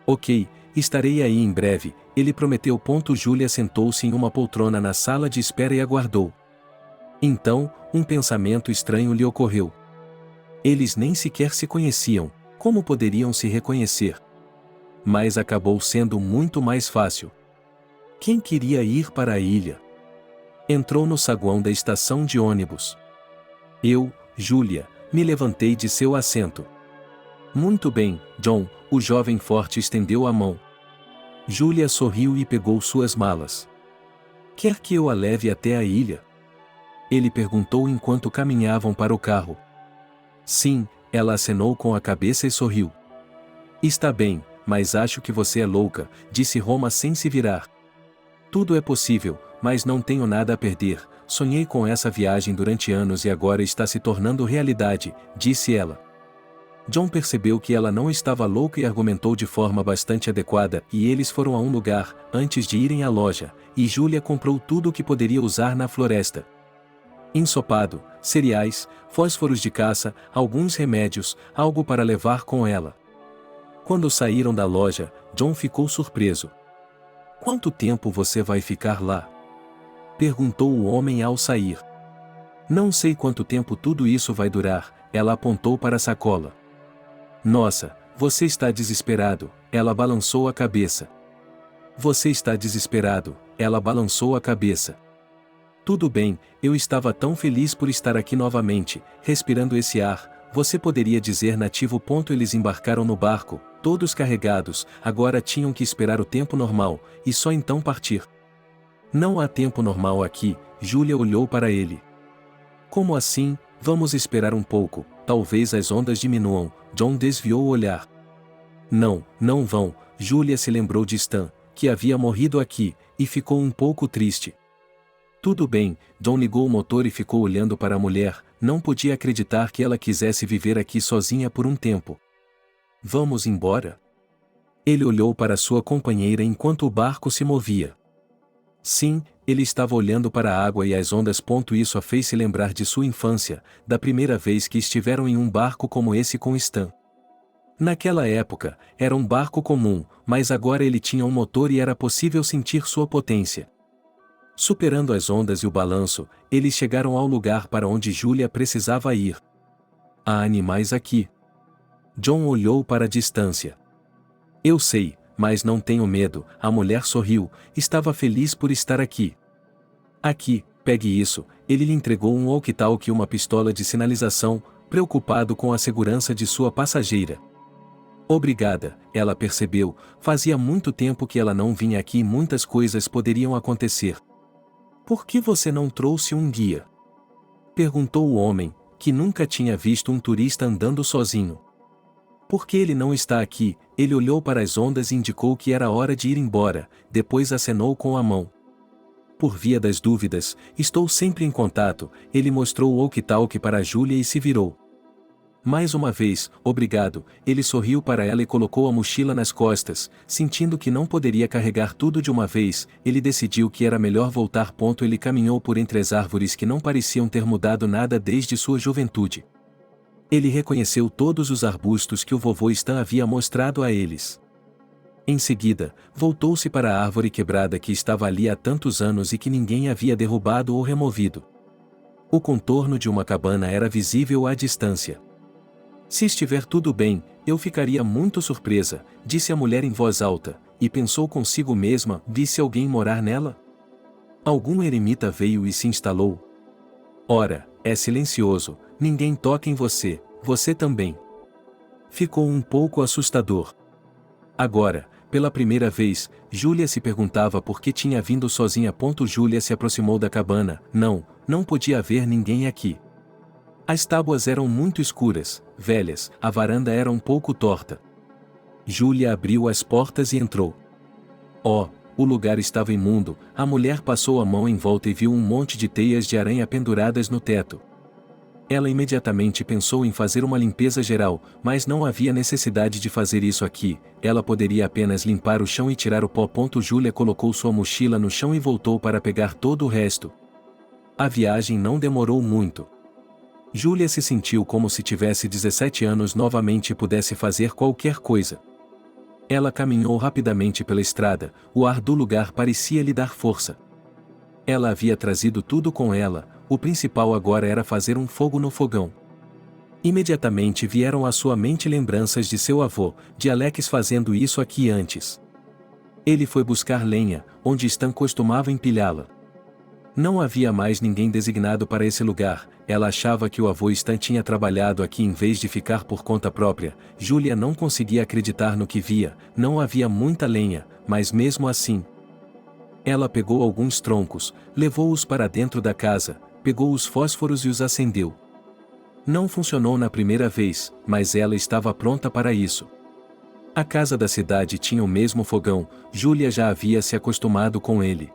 Ok, estarei aí em breve, ele prometeu. Júlia sentou-se em uma poltrona na sala de espera e aguardou. Então, um pensamento estranho lhe ocorreu. Eles nem sequer se conheciam, como poderiam se reconhecer? Mas acabou sendo muito mais fácil. Quem queria ir para a ilha? Entrou no saguão da estação de ônibus. Eu, Júlia, me levantei de seu assento. Muito bem, John, o jovem forte estendeu a mão. Júlia sorriu e pegou suas malas. Quer que eu a leve até a ilha? Ele perguntou enquanto caminhavam para o carro. Sim, ela acenou com a cabeça e sorriu. Está bem, mas acho que você é louca, disse Roma sem se virar. Tudo é possível, mas não tenho nada a perder. Sonhei com essa viagem durante anos e agora está se tornando realidade, disse ela. John percebeu que ela não estava louca e argumentou de forma bastante adequada, e eles foram a um lugar, antes de irem à loja, e Júlia comprou tudo o que poderia usar na floresta. Ensopado, cereais, fósforos de caça, alguns remédios, algo para levar com ela. Quando saíram da loja, John ficou surpreso. Quanto tempo você vai ficar lá? Perguntou o homem ao sair. Não sei quanto tempo tudo isso vai durar, ela apontou para a sacola. Nossa, você está desesperado, ela balançou a cabeça. Você está desesperado, ela balançou a cabeça. Tudo bem, eu estava tão feliz por estar aqui novamente, respirando esse ar, você poderia dizer nativo. Eles embarcaram no barco, todos carregados, agora tinham que esperar o tempo normal, e só então partir. Não há tempo normal aqui, Júlia olhou para ele. Como assim? Vamos esperar um pouco, talvez as ondas diminuam. John desviou o olhar. Não, não vão, Júlia se lembrou de Stan, que havia morrido aqui, e ficou um pouco triste. Tudo bem, John ligou o motor e ficou olhando para a mulher, não podia acreditar que ela quisesse viver aqui sozinha por um tempo. Vamos embora? Ele olhou para sua companheira enquanto o barco se movia. Sim, ele estava olhando para a água e as ondas. Isso a fez se lembrar de sua infância, da primeira vez que estiveram em um barco como esse com Stan. Naquela época, era um barco comum, mas agora ele tinha um motor e era possível sentir sua potência. Superando as ondas e o balanço, eles chegaram ao lugar para onde Júlia precisava ir. Há animais aqui. John olhou para a distância. Eu sei, mas não tenho medo, a mulher sorriu, estava feliz por estar aqui. Aqui, pegue isso, ele lhe entregou um walkie-talkie e uma pistola de sinalização, preocupado com a segurança de sua passageira. Obrigada, ela percebeu, fazia muito tempo que ela não vinha aqui e muitas coisas poderiam acontecer. Por que você não trouxe um guia? Perguntou o homem, que nunca tinha visto um turista andando sozinho. Por que ele não está aqui? Ele olhou para as ondas e indicou que era hora de ir embora, depois acenou com a mão. Por via das dúvidas, estou sempre em contato, ele mostrou o walkie-talkie para Júlia e se virou. Mais uma vez, obrigado, ele sorriu para ela e colocou a mochila nas costas, sentindo que não poderia carregar tudo de uma vez, ele decidiu que era melhor voltar. Ele caminhou por entre as árvores que não pareciam ter mudado nada desde sua juventude. Ele reconheceu todos os arbustos que o vovô Stan havia mostrado a eles. Em seguida, voltou-se para a árvore quebrada que estava ali há tantos anos e que ninguém havia derrubado ou removido. O contorno de uma cabana era visível à distância. Se estiver tudo bem, eu ficaria muito surpresa, disse a mulher em voz alta, e pensou consigo mesma, visse alguém morar nela? Algum eremita veio e se instalou? Ora, é silencioso, ninguém toca em você, você também. Ficou um pouco assustador. Agora, pela primeira vez, Júlia se perguntava por que tinha vindo sozinha. Júlia se aproximou da cabana, não podia haver ninguém aqui. As tábuas eram muito escuras, velhas, a varanda era um pouco torta. Júlia abriu as portas e entrou. Oh, o lugar estava imundo, a mulher passou a mão em volta e viu um monte de teias de aranha penduradas no teto. Ela imediatamente pensou em fazer uma limpeza geral, mas não havia necessidade de fazer isso aqui, ela poderia apenas limpar o chão e tirar o pó. Júlia colocou sua mochila no chão e voltou para pegar todo o resto. A viagem não demorou muito. Júlia se sentiu como se tivesse 17 anos novamente e pudesse fazer qualquer coisa. Ela caminhou rapidamente pela estrada, o ar do lugar parecia lhe dar força. Ela havia trazido tudo com ela, o principal agora era fazer um fogo no fogão. Imediatamente vieram à sua mente lembranças de seu avô, de Alex fazendo isso aqui antes. Ele foi buscar lenha, onde Stan costumava empilhá-la. Não havia mais ninguém designado para esse lugar, ela achava que o avô Stan tinha trabalhado aqui em vez de ficar por conta própria. Júlia não conseguia acreditar no que via, não havia muita lenha, mas mesmo assim. Ela pegou alguns troncos, levou-os para dentro da casa, pegou os fósforos e os acendeu. Não funcionou na primeira vez, mas ela estava pronta para isso. A casa da cidade tinha o mesmo fogão, Júlia já havia se acostumado com ele.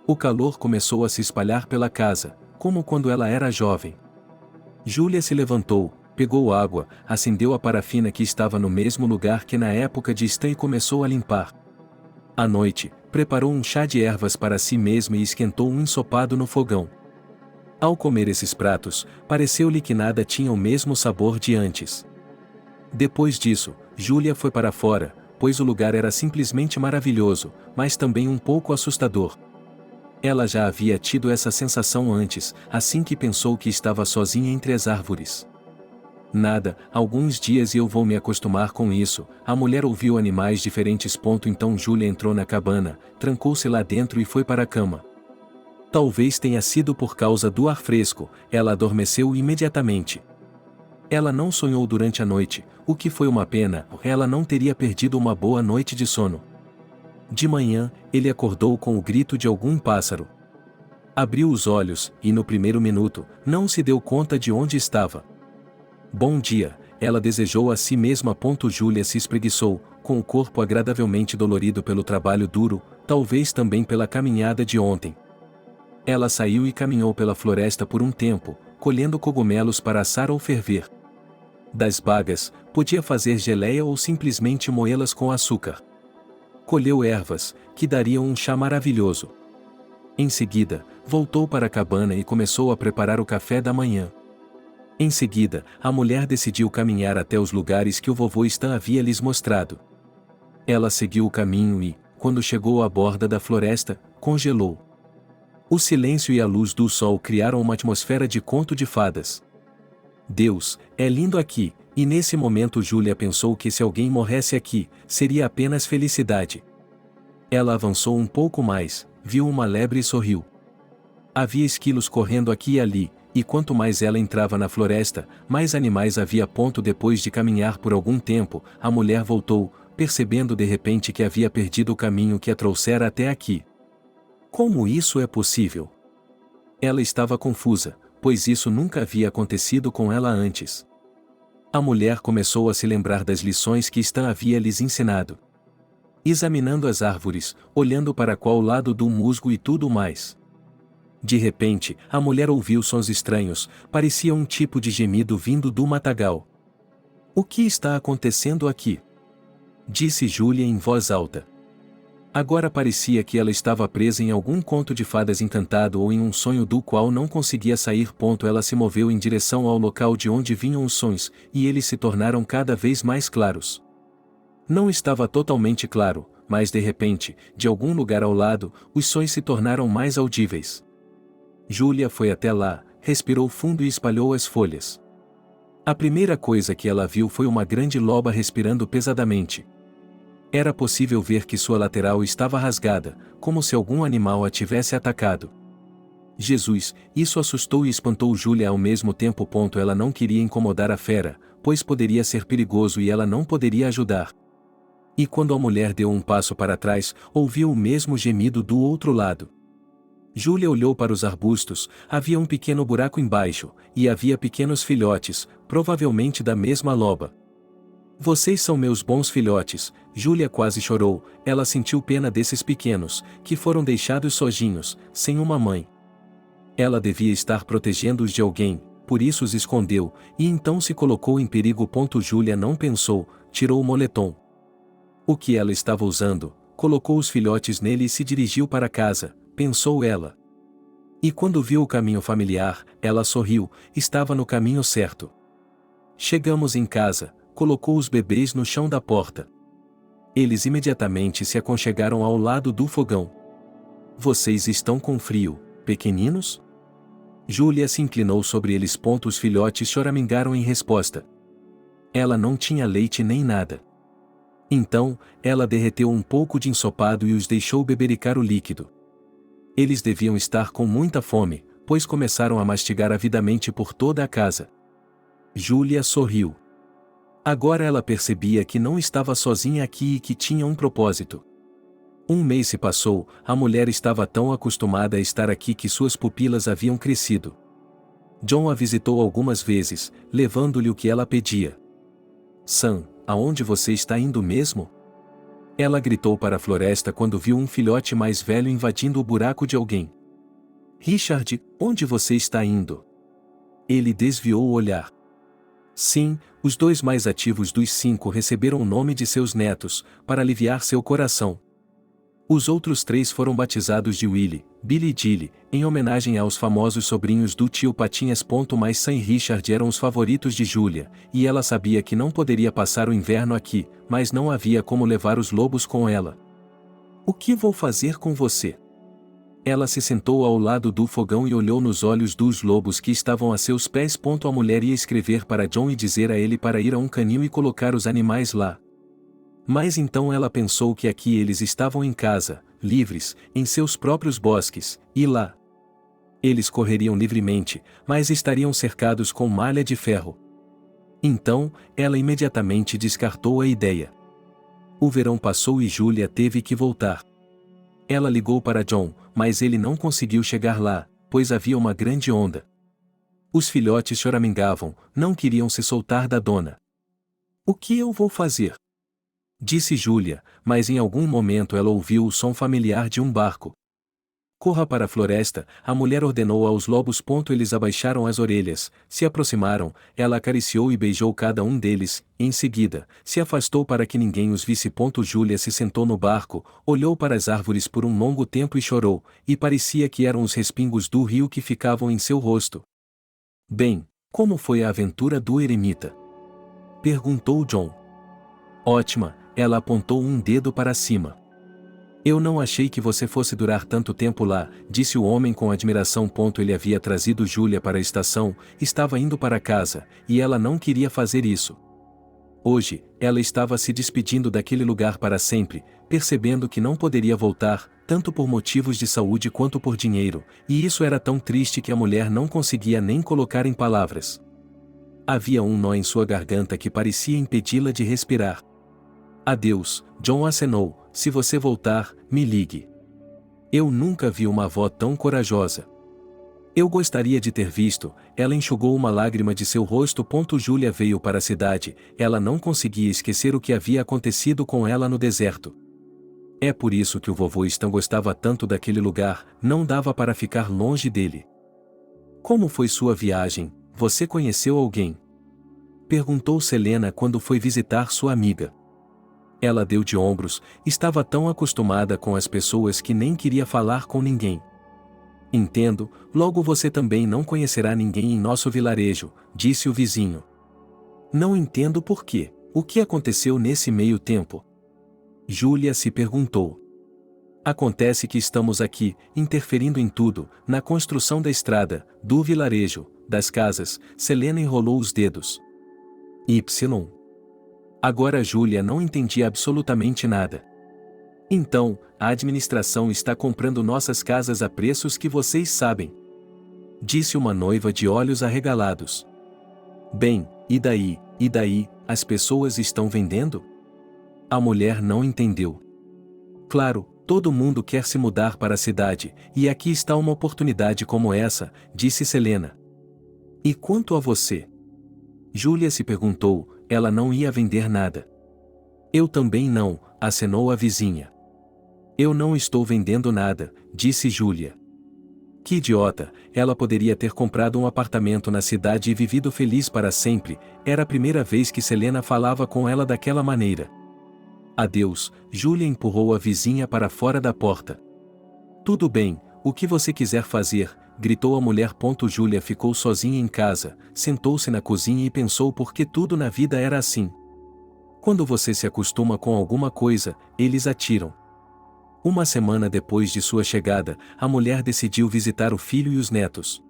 O calor começou a se espalhar pela casa, como quando ela era jovem. Júlia se levantou, pegou água, acendeu a parafina que estava no mesmo lugar que na época de Stan e começou a limpar. À noite, preparou um chá de ervas para si mesma e esquentou um ensopado no fogão. Ao comer esses pratos, pareceu-lhe que nada tinha o mesmo sabor de antes. Depois disso, Júlia foi para fora, pois o lugar era simplesmente maravilhoso, mas também um pouco assustador. Ela já havia tido essa sensação antes, assim que pensou que estava sozinha entre as árvores. Nada, alguns dias e eu vou me acostumar com isso. A mulher ouviu animais diferentes. Então Júlia entrou na cabana, trancou-se lá dentro e foi para a cama. Talvez tenha sido por causa do ar fresco, ela adormeceu imediatamente. Ela não sonhou durante a noite, o que foi uma pena, ela não teria perdido uma boa noite de sono. De manhã, ele acordou com o grito de algum pássaro. Abriu os olhos, e no primeiro minuto, não se deu conta de onde estava. Bom dia, ela desejou a si mesma. Júlia se espreguiçou, com o corpo agradavelmente dolorido pelo trabalho duro, talvez também pela caminhada de ontem. Ela saiu e caminhou pela floresta por um tempo, colhendo cogumelos para assar ou ferver. Das bagas, podia fazer geleia ou simplesmente moê-las com açúcar. Colheu ervas, que dariam um chá maravilhoso. Em seguida, voltou para a cabana e começou a preparar o café da manhã. Em seguida, a mulher decidiu caminhar até os lugares que o vovô Stan havia lhes mostrado. Ela seguiu o caminho e, quando chegou à borda da floresta, congelou. O silêncio e a luz do sol criaram uma atmosfera de conto de fadas. Deus, é lindo aqui, e nesse momento Júlia pensou que se alguém morresse aqui, seria apenas felicidade. Ela avançou um pouco mais, viu uma lebre e sorriu. Havia esquilos correndo aqui e ali, e quanto mais ela entrava na floresta, mais animais havia. Depois de caminhar por algum tempo, a mulher voltou, percebendo de repente que havia perdido o caminho que a trouxera até aqui. Como isso é possível? Ela estava confusa, pois isso nunca havia acontecido com ela antes. A mulher começou a se lembrar das lições que Stan havia lhes ensinado. Examinando as árvores, olhando para qual lado do musgo e tudo mais. De repente, a mulher ouviu sons estranhos, parecia um tipo de gemido vindo do matagal. O que está acontecendo aqui? Disse Júlia em voz alta. Agora parecia que ela estava presa em algum conto de fadas encantado ou em um sonho do qual não conseguia sair. Ela se moveu em direção ao local de onde vinham os sons, e eles se tornaram cada vez mais claros. Não estava totalmente claro, mas de repente, de algum lugar ao lado, os sons se tornaram mais audíveis. Júlia foi até lá, respirou fundo e espalhou as folhas. A primeira coisa que ela viu foi uma grande loba respirando pesadamente. Era possível ver que sua lateral estava rasgada, como se algum animal a tivesse atacado. Jesus, isso assustou e espantou Júlia ao mesmo tempo. Ela não queria incomodar a fera, pois poderia ser perigoso e ela não poderia ajudar. E quando a mulher deu um passo para trás, ouviu o mesmo gemido do outro lado. Júlia olhou para os arbustos, havia um pequeno buraco embaixo, e havia pequenos filhotes, provavelmente da mesma loba. Vocês são meus bons filhotes, Júlia quase chorou, ela sentiu pena desses pequenos, que foram deixados sozinhos, sem uma mãe. Ela devia estar protegendo-os de alguém, por isso os escondeu, e então se colocou em perigo. Júlia não pensou, tirou o moletom. O que ela estava usando, colocou os filhotes nele e se dirigiu para casa, pensou ela. E quando viu o caminho familiar, ela sorriu, estava no caminho certo. Chegamos em casa, colocou os bebês no chão da porta. Eles imediatamente se aconchegaram ao lado do fogão. Vocês estão com frio, pequeninos? Júlia se inclinou sobre eles. Os filhotes choramingaram em resposta. Ela não tinha leite nem nada. Então, ela derreteu um pouco de ensopado e os deixou bebericar o líquido. Eles deviam estar com muita fome, pois começaram a mastigar avidamente por toda a casa. Júlia sorriu. Agora ela percebia que não estava sozinha aqui e que tinha um propósito. Um mês se passou, a mulher estava tão acostumada a estar aqui que suas pupilas haviam crescido. John a visitou algumas vezes, levando-lhe o que ela pedia. Sam, aonde você está indo mesmo? Ela gritou para a floresta quando viu um filhote mais velho invadindo o buraco de alguém. Richard, onde você está indo? Ele desviou o olhar. Sim, os dois mais ativos dos 5 receberam o nome de seus netos, para aliviar seu coração. Os outros 3 foram batizados de Willie, Billy e Gilly, em homenagem aos famosos sobrinhos do tio Patinhas. Mas Sam e Richard eram os favoritos de Júlia, e ela sabia que não poderia passar o inverno aqui, mas não havia como levar os lobos com ela. O que vou fazer com você? Ela se sentou ao lado do fogão e olhou nos olhos dos lobos que estavam a seus pés. A mulher ia escrever para John e dizer a ele para ir a um canil e colocar os animais lá. Mas então ela pensou que aqui eles estavam em casa, livres, em seus próprios bosques, e lá eles correriam livremente, mas estariam cercados com malha de ferro. Então, ela imediatamente descartou a ideia. O verão passou e Júlia teve que voltar. Ela ligou para John, mas ele não conseguiu chegar lá, pois havia uma grande onda. Os filhotes choramingavam, não queriam se soltar da dona. O que eu vou fazer? Disse Júlia, mas em algum momento ela ouviu o som familiar de um barco. Corra para a floresta, a mulher ordenou aos lobos. Eles abaixaram as orelhas, se aproximaram, ela acariciou e beijou cada um deles, e em seguida, se afastou para que ninguém os visse. Júlia se sentou no barco, olhou para as árvores por um longo tempo e chorou, e parecia que eram os respingos do rio que ficavam em seu rosto. Bem, como foi a aventura do eremita? Perguntou John. Ótima, ela apontou um dedo para cima. Eu não achei que você fosse durar tanto tempo lá, disse o homem com admiração. Ele havia trazido Júlia para a estação, estava indo para casa, e ela não queria fazer isso. Hoje, ela estava se despedindo daquele lugar para sempre, percebendo que não poderia voltar, tanto por motivos de saúde quanto por dinheiro, e isso era tão triste que a mulher não conseguia nem colocar em palavras. Havia um nó em sua garganta que parecia impedi-la de respirar. Adeus, John acenou, se você voltar, me ligue. Eu nunca vi uma avó tão corajosa. Eu gostaria de ter visto, ela enxugou uma lágrima de seu rosto. Júlia veio para a cidade, ela não conseguia esquecer o que havia acontecido com ela no deserto. É por isso que o vovô Stan gostava tanto daquele lugar, não dava para ficar longe dele. Como foi sua viagem, você conheceu alguém? Perguntou Selena quando foi visitar sua amiga. Ela deu de ombros, estava tão acostumada com as pessoas que nem queria falar com ninguém. Entendo, logo você também não conhecerá ninguém em nosso vilarejo, disse o vizinho. Não entendo por quê. O que aconteceu nesse meio tempo? Júlia se perguntou. Acontece que estamos aqui, interferindo em tudo, na construção da estrada, do vilarejo, das casas. Selena enrolou os dedos. Y. Agora Júlia não entendia absolutamente nada. Então, a administração está comprando nossas casas a preços que vocês sabem. Disse uma noiva de olhos arregalados. Bem, e daí, as pessoas estão vendendo? A mulher não entendeu. Claro, todo mundo quer se mudar para a cidade, e aqui está uma oportunidade como essa, disse Selena. E quanto a você? Júlia se perguntou, ela não ia vender nada. Eu também não, acenou a vizinha. Eu não estou vendendo nada, disse Júlia. Que idiota, ela poderia ter comprado um apartamento na cidade e vivido feliz para sempre. Era a primeira vez que Selena falava com ela daquela maneira. Adeus, Julia empurrou a vizinha para fora da porta. Tudo bem, o que você quiser fazer, gritou a mulher. Julia ficou sozinha em casa, sentou-se na cozinha e pensou por que tudo na vida era assim. Quando você se acostuma com alguma coisa, eles atiram. Uma semana depois de sua chegada, a mulher decidiu visitar o filho e os netos.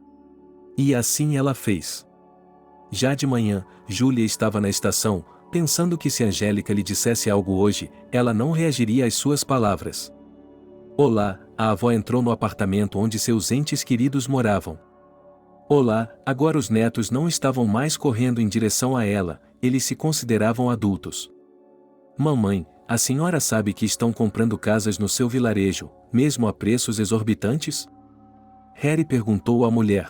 E assim ela fez. Já de manhã, Julia estava na estação, pensando que se Angélica lhe dissesse algo hoje, ela não reagiria às suas palavras. Olá, a avó entrou no apartamento onde seus entes queridos moravam. Olá, agora os netos não estavam mais correndo em direção a ela, eles se consideravam adultos. Mamãe, a senhora sabe que estão comprando casas no seu vilarejo, mesmo a preços exorbitantes? Harry perguntou à mulher.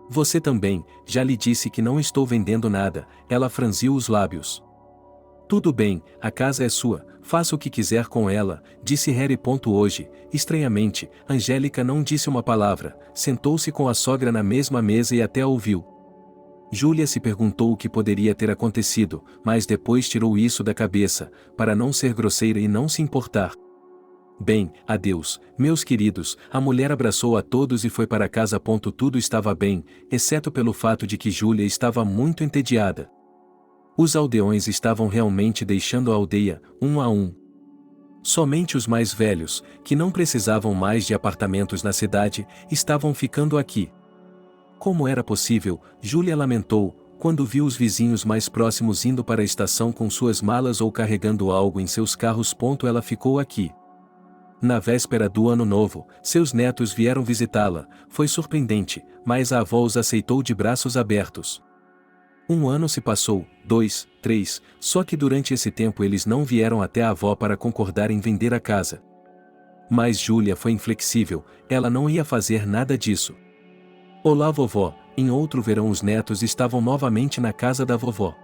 Você também, já lhe disse que não estou vendendo nada, ela franziu os lábios. Tudo bem, a casa é sua, faça o que quiser com ela, disse Harry. Hoje, estranhamente, Angélica não disse uma palavra, sentou-se com a sogra na mesma mesa e até a ouviu. Julia se perguntou o que poderia ter acontecido, mas depois tirou isso da cabeça, para não ser grosseira e não se importar. Bem, adeus, meus queridos, a mulher abraçou a todos e foi para casa. Tudo estava bem, exceto pelo fato de que Julia estava muito entediada. Os aldeões estavam realmente deixando a aldeia, um a um. Somente os mais velhos, que não precisavam mais de apartamentos na cidade, estavam ficando aqui. Como era possível, Julia lamentou, quando viu os vizinhos mais próximos indo para a estação com suas malas ou carregando algo em seus carros. Ela ficou aqui. Na véspera do ano novo, seus netos vieram visitá-la, foi surpreendente, mas a avó os aceitou de braços abertos. Um ano se passou, 2, 3, só que durante esse tempo eles não vieram até a avó para concordar em vender a casa. Mas Julia foi inflexível, ela não ia fazer nada disso. Olá vovó, em outro verão os netos estavam novamente na casa da vovó.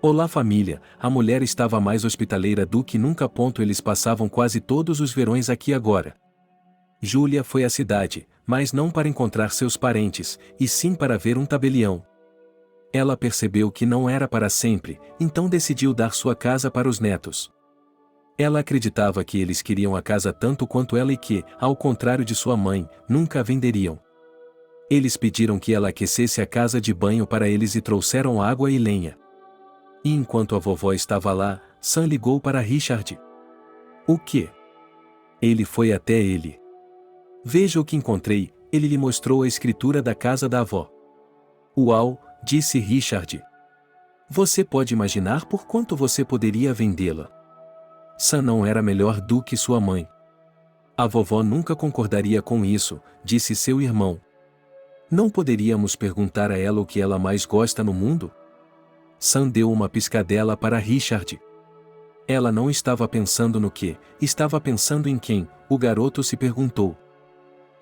Olá família, a mulher estava mais hospitaleira do que nunca. Eles passavam quase todos os verões aqui agora. Julia foi à cidade, mas não para encontrar seus parentes, e sim para ver um tabelião. Ela percebeu que não era para sempre, então decidiu dar sua casa para os netos. Ela acreditava que eles queriam a casa tanto quanto ela e que, ao contrário de sua mãe, nunca a venderiam. Eles pediram que ela aquecesse a casa de banho para eles e trouxeram água e lenha. E enquanto a vovó estava lá, Sam ligou para Richard. O quê? Ele foi até ele. Veja o que encontrei, ele lhe mostrou a escritura da casa da avó. Uau, disse Richard. Você pode imaginar por quanto você poderia vendê-la? Sam não era melhor do que sua mãe. A vovó nunca concordaria com isso, disse seu irmão. Não poderíamos perguntar a ela o que ela mais gosta no mundo? Sam deu uma piscadela para Richard. Ela não estava pensando no que, estava pensando em quem, o garoto se perguntou.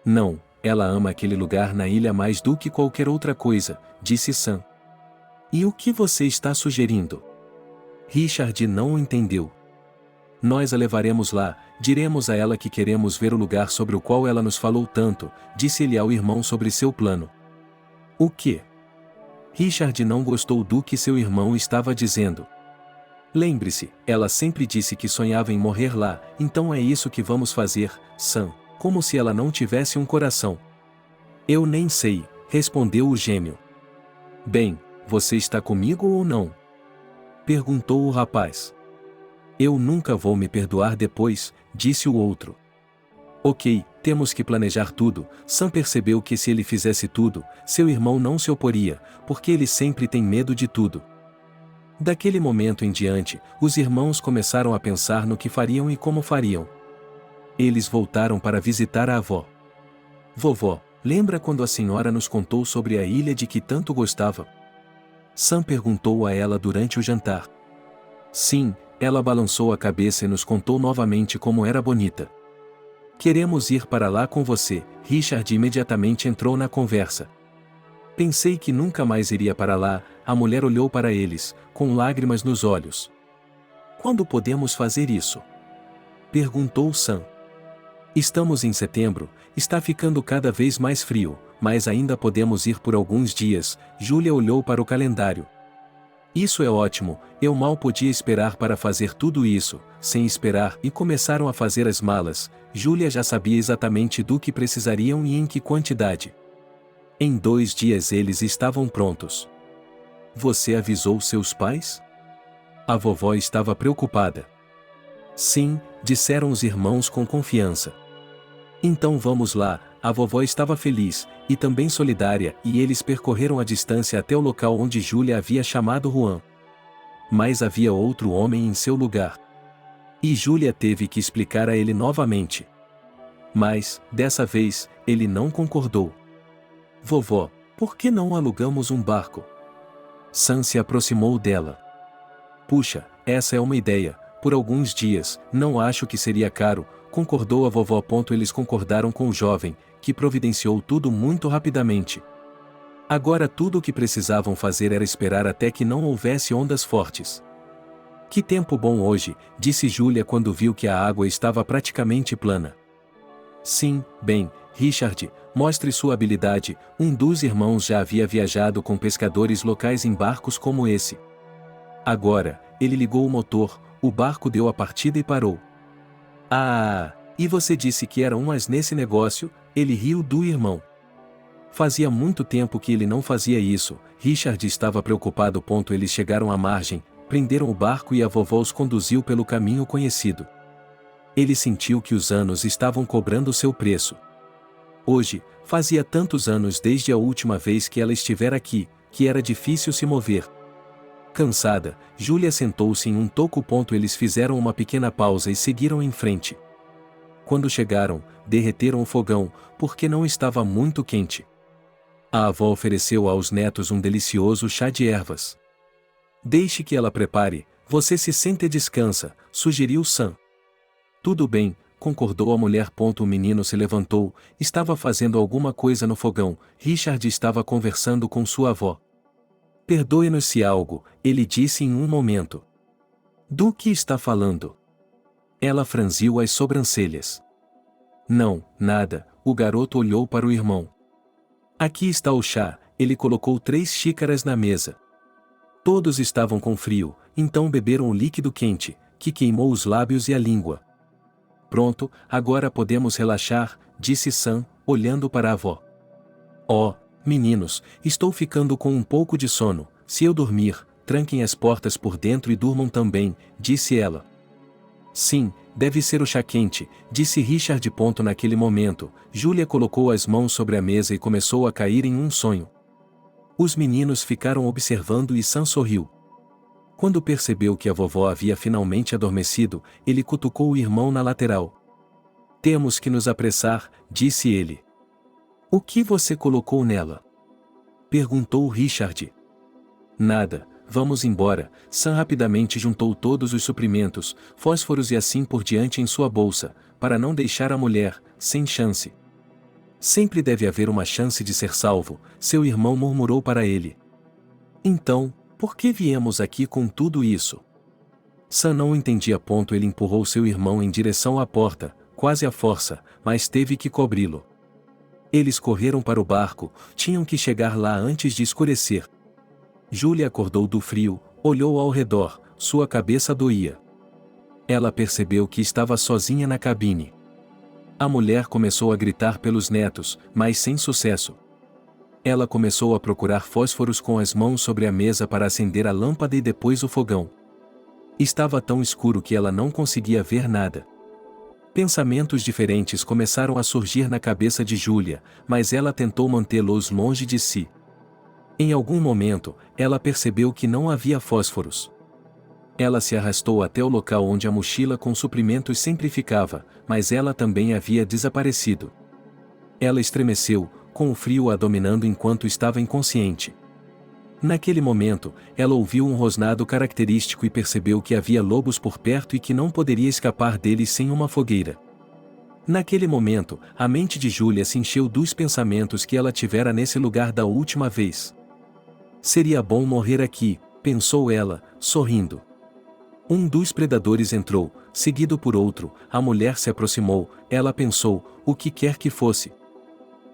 Não, ela ama aquele lugar na ilha mais do que qualquer outra coisa, disse Sam. E o que você está sugerindo? Richard não o entendeu. Nós a levaremos lá, diremos a ela que queremos ver o lugar sobre o qual ela nos falou tanto, disse ele ao irmão sobre seu plano. O quê? Richard não gostou do que seu irmão estava dizendo. Lembre-se, ela sempre disse que sonhava em morrer lá, então é isso que vamos fazer, Sam, como se ela não tivesse um coração. Eu nem sei, respondeu o gêmeo. Bem, você está comigo ou não? Perguntou o rapaz. Eu nunca vou me perdoar depois, disse o outro. Ok, temos que planejar tudo. Sam percebeu que se ele fizesse tudo, seu irmão não se oporia, porque ele sempre tem medo de tudo. Daquele momento em diante, os irmãos começaram a pensar no que fariam e como fariam. Eles voltaram para visitar a avó. Vovó, lembra quando a senhora nos contou sobre a ilha de que tanto gostava? Sam perguntou a ela durante o jantar. Sim, ela balançou a cabeça e nos contou novamente como era bonita. Queremos ir para lá com você, Richard imediatamente entrou na conversa. Pensei que nunca mais iria para lá, a mulher olhou para eles, com lágrimas nos olhos. Quando podemos fazer isso? Perguntou Sam. Estamos em setembro, está ficando cada vez mais frio, mas ainda podemos ir por alguns dias. Júlia olhou para o calendário. Isso é ótimo, eu mal podia esperar para fazer tudo isso. Sem esperar, e começaram a fazer as malas. Júlia já sabia exatamente do que precisariam e em que quantidade. Em 2 dias eles estavam prontos. Você avisou seus pais? A vovó estava preocupada. Sim, disseram os irmãos com confiança. Então vamos lá. A vovó estava feliz, e também solidária, e eles percorreram a distância até o local onde Júlia havia chamado Juan. Mas havia outro homem em seu lugar. E Júlia teve que explicar a ele novamente. Mas, dessa vez, ele não concordou. Vovó, por que não alugamos um barco? Sam se aproximou dela. Puxa, essa é uma ideia. Por alguns dias, não acho que seria caro, concordou a vovó. Eles concordaram com o jovem, que providenciou tudo muito rapidamente. Agora tudo o que precisavam fazer era esperar até que não houvesse ondas fortes. Que tempo bom hoje, disse Júlia quando viu que a água estava praticamente plana. Sim, bem, Richard, mostre sua habilidade. Um dos irmãos já havia viajado com pescadores locais em barcos como esse. Agora, ele ligou o motor, o barco deu a partida e parou. Ah, e você disse que era um as nesse negócio? Ele riu do irmão. Fazia muito tempo que ele não fazia isso. Richard estava preocupado. Eles chegaram à margem, prenderam o barco e a vovó os conduziu pelo caminho conhecido. Ele sentiu que os anos estavam cobrando seu preço. Hoje, fazia tantos anos desde a última vez que ela estivera aqui, que era difícil se mover. Cansada, Júlia sentou-se em um toco. Eles fizeram uma pequena pausa e seguiram em frente. Quando chegaram, derreteram o fogão, porque não estava muito quente. A avó ofereceu aos netos um delicioso chá de ervas. Deixe que ela prepare, você se sente e descansa, sugeriu Sam. Tudo bem, concordou a mulher. O menino se levantou, estava fazendo alguma coisa no fogão. Richard estava conversando com sua avó. Perdoe-nos se algo, ele disse em um momento. Do que está falando? Ela franziu as sobrancelhas. Não, nada, o garoto olhou para o irmão. Aqui está o chá, ele colocou 3 xícaras na mesa. Todos estavam com frio, então beberam o líquido quente, que queimou os lábios e a língua. Pronto, agora podemos relaxar, disse Sam, olhando para a avó. Oh, meninos, estou ficando com um pouco de sono. Se eu dormir, tranquem as portas por dentro e durmam também, disse ela. Sim, deve ser o chá quente, disse Richard. Naquele momento, Júlia colocou as mãos sobre a mesa e começou a cair em um sonho. Os meninos ficaram observando e Sam sorriu. Quando percebeu que a vovó havia finalmente adormecido, ele cutucou o irmão na lateral. Temos que nos apressar, disse ele. O que você colocou nela? Perguntou Richard. Nada, vamos embora. Sam rapidamente juntou todos os suprimentos, fósforos e assim por diante em sua bolsa, para não deixar a mulher, sem chance. Sempre deve haver uma chance de ser salvo, seu irmão murmurou para ele. Então, por que viemos aqui com tudo isso? Sam não entendia. Ele empurrou seu irmão em direção à porta, quase à força, mas teve que cobri-lo. Eles correram para o barco, tinham que chegar lá antes de escurecer. Júlia acordou do frio, olhou ao redor, sua cabeça doía. Ela percebeu que estava sozinha na cabine. A mulher começou a gritar pelos netos, mas sem sucesso. Ela começou a procurar fósforos com as mãos sobre a mesa para acender a lâmpada e depois o fogão. Estava tão escuro que ela não conseguia ver nada. Pensamentos diferentes começaram a surgir na cabeça de Júlia, mas ela tentou mantê-los longe de si. Em algum momento, ela percebeu que não havia fósforos. Ela se arrastou até o local onde a mochila com suprimentos sempre ficava, mas ela também havia desaparecido. Ela estremeceu, com o frio a dominando enquanto estava inconsciente. Naquele momento, ela ouviu um rosnado característico e percebeu que havia lobos por perto e que não poderia escapar deles sem uma fogueira. Naquele momento, a mente de Júlia se encheu dos pensamentos que ela tivera nesse lugar da última vez. Seria bom morrer aqui, pensou ela, sorrindo. Um dos predadores entrou, seguido por outro, a mulher se aproximou, ela pensou, o que quer que fosse.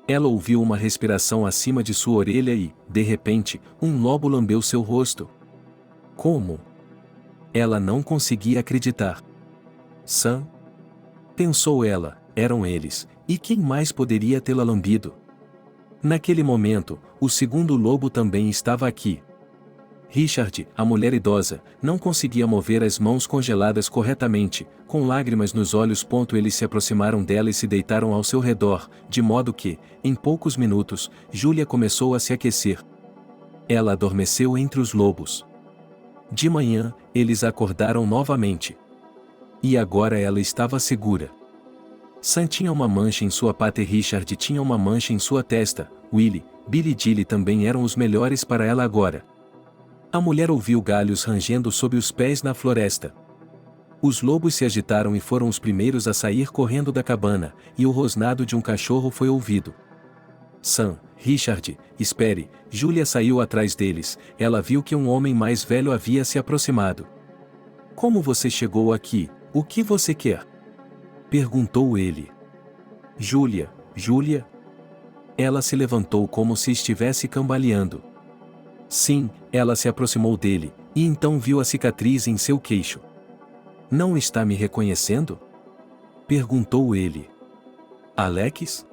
Ela ouviu uma respiração acima de sua orelha e, de repente, um lobo lambeu seu rosto. Como? Ela não conseguia acreditar. Sam? Pensou ela, eram eles, e quem mais poderia tê-la lambido? Naquele momento, o segundo lobo também estava aqui. Richard, a mulher idosa, não conseguia mover as mãos congeladas corretamente, com lágrimas nos olhos. Eles se aproximaram dela e se deitaram ao seu redor, de modo que, em poucos minutos, Julia começou a se aquecer. Ela adormeceu entre os lobos. De manhã, eles acordaram novamente. E agora ela estava segura. Sam tinha uma mancha em sua pata e Richard tinha uma mancha em sua testa. Willie, Billy e Gilly também eram os melhores para ela agora. A mulher ouviu galhos rangendo sob os pés na floresta. Os lobos se agitaram e foram os primeiros a sair correndo da cabana, e o rosnado de um cachorro foi ouvido. Sam, Richard, espere, Julia saiu atrás deles, ela viu que um homem mais velho havia se aproximado. Como você chegou aqui? O que você quer? Perguntou ele. Julia. Ela se levantou como se estivesse cambaleando. Sim, ela se aproximou dele, e então viu a cicatriz em seu queixo. Não está me reconhecendo? Perguntou ele. Alex?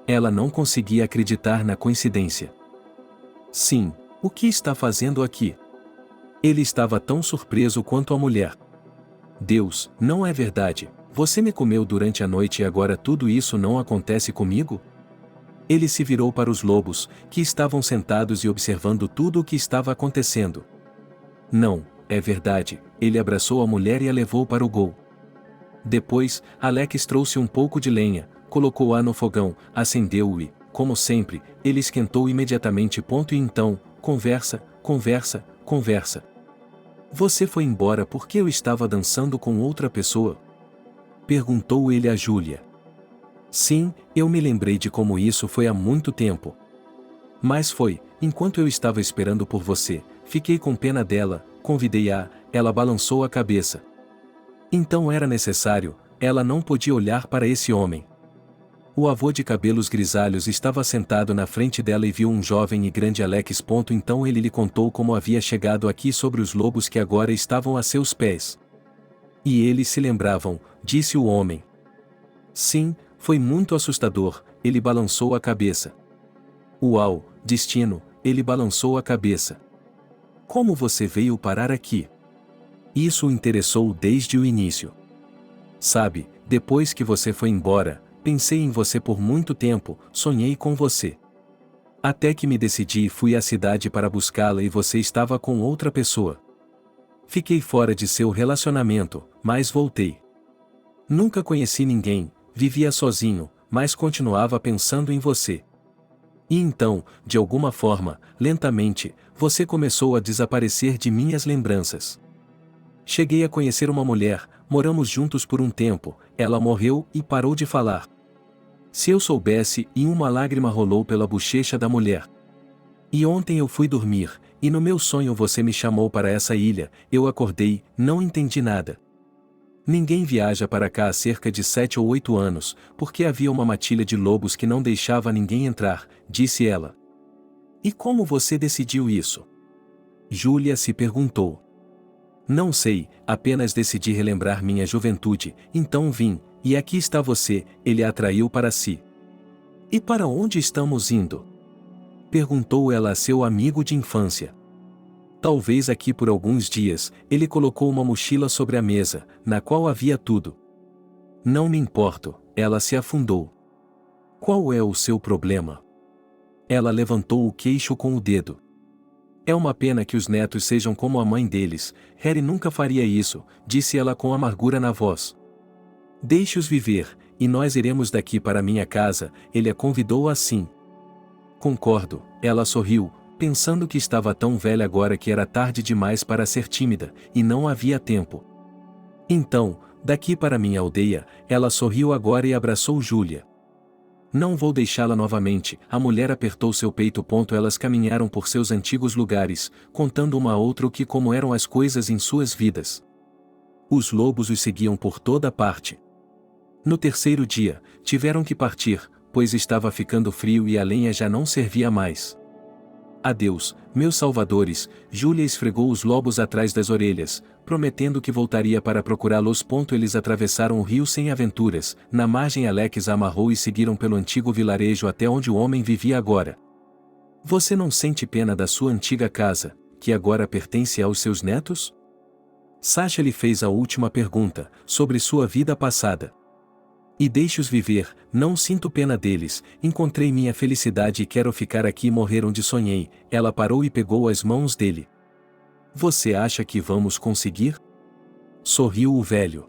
Ela não conseguia acreditar na coincidência. Sim, o que está fazendo aqui? Ele estava tão surpreso quanto a mulher. Deus, não é verdade, você me comeu durante a noite e agora tudo isso não acontece comigo? Ele se virou para os lobos, que estavam sentados e observando tudo o que estava acontecendo. Não, é verdade, ele abraçou a mulher e a levou para o gol. Depois, Alex trouxe um pouco de lenha, colocou-a no fogão, acendeu-o e, como sempre, ele esquentou imediatamente. E então, conversa. Você foi embora porque eu estava dançando com outra pessoa? Perguntou ele a Julia. Sim, eu me lembrei de como isso foi há muito tempo. Mas foi, enquanto eu estava esperando por você, fiquei com pena dela, convidei-a, ela balançou a cabeça. Então era necessário, ela não podia olhar para esse homem. O avô de cabelos grisalhos estava sentado na frente dela e viu um jovem e grande Alex. Então ele lhe contou como havia chegado aqui sobre os lobos que agora estavam a seus pés. E eles se lembravam, disse o homem. Sim, foi muito assustador, ele balançou a cabeça. Uau, destino, ele balançou a cabeça. Como você veio parar aqui? Isso o interessou desde o início. Sabe, depois que você foi embora, pensei em você por muito tempo, sonhei com você. Até que me decidi e fui à cidade para buscá-la e você estava com outra pessoa. Fiquei fora de seu relacionamento, mas voltei. Nunca conheci ninguém, vivia sozinho, mas continuava pensando em você. E então, de alguma forma, lentamente, você começou a desaparecer de minhas lembranças. Cheguei a conhecer uma mulher, moramos juntos por um tempo, ela morreu e parou de falar. Se eu soubesse, e uma lágrima rolou pela bochecha da mulher. E ontem eu fui dormir, e no meu sonho você me chamou para essa ilha, eu acordei, não entendi nada. Ninguém viaja para cá há cerca de 7 ou 8 anos, porque havia uma matilha de lobos que não deixava ninguém entrar, disse ela. E como você decidiu isso? Julia se perguntou. Não sei, apenas decidi relembrar minha juventude, então vim, e aqui está você, ele a atraiu para si. E para onde estamos indo? Perguntou ela a seu amigo de infância. Talvez aqui por alguns dias, ele colocou uma mochila sobre a mesa, na qual havia tudo. Não me importo, ela se afundou. Qual é o seu problema? Ela levantou o queixo com o dedo. É uma pena que os netos sejam como a mãe deles, Harry nunca faria isso, disse ela com amargura na voz. Deixe-os viver, e nós iremos daqui para minha casa, ele a convidou assim. Concordo, ela sorriu, pensando que estava tão velha agora que era tarde demais para ser tímida, e não havia tempo. Então, daqui para minha aldeia, ela sorriu agora e abraçou Julia. Não vou deixá-la novamente, a mulher apertou seu peito. Elas caminharam por seus antigos lugares, contando uma a outra como eram as coisas em suas vidas. Os lobos os seguiam por toda parte. No terceiro dia, tiveram que partir, pois estava ficando frio e a lenha já não servia mais. Adeus, meus salvadores, Júlia esfregou os lobos atrás das orelhas, prometendo que voltaria para procurá-los. Eles atravessaram o rio sem aventuras, na margem Alex a amarrou e seguiram pelo antigo vilarejo até onde o homem vivia agora. Você não sente pena da sua antiga casa, que agora pertence aos seus netos? Sasha lhe fez a última pergunta, sobre sua vida passada. E deixe-os viver, não sinto pena deles, encontrei minha felicidade e quero ficar aqui e morrer onde sonhei. Ela parou e pegou as mãos dele. Você acha que vamos conseguir? Sorriu o velho.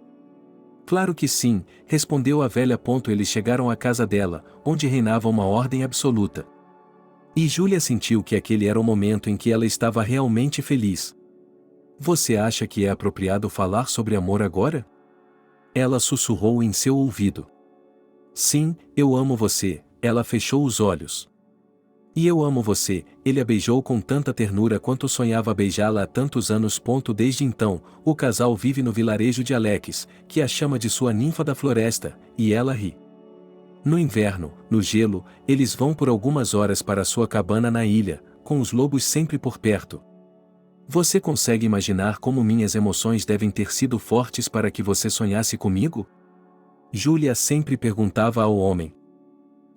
Claro que sim, respondeu a velha. Eles chegaram à casa dela, onde reinava uma ordem absoluta. E Júlia sentiu que aquele era o momento em que ela estava realmente feliz. Você acha que é apropriado falar sobre amor agora? Ela sussurrou em seu ouvido. Sim, eu amo você, ela fechou os olhos. E eu amo você, ele a beijou com tanta ternura quanto sonhava beijá-la há tantos anos. Desde então, o casal vive no vilarejo de Alex, que a chama de sua ninfa da floresta, e ela ri. No inverno, no gelo, eles vão por algumas horas para sua cabana na ilha, com os lobos sempre por perto. Você consegue imaginar como minhas emoções devem ter sido fortes para que você sonhasse comigo? Júlia sempre perguntava ao homem.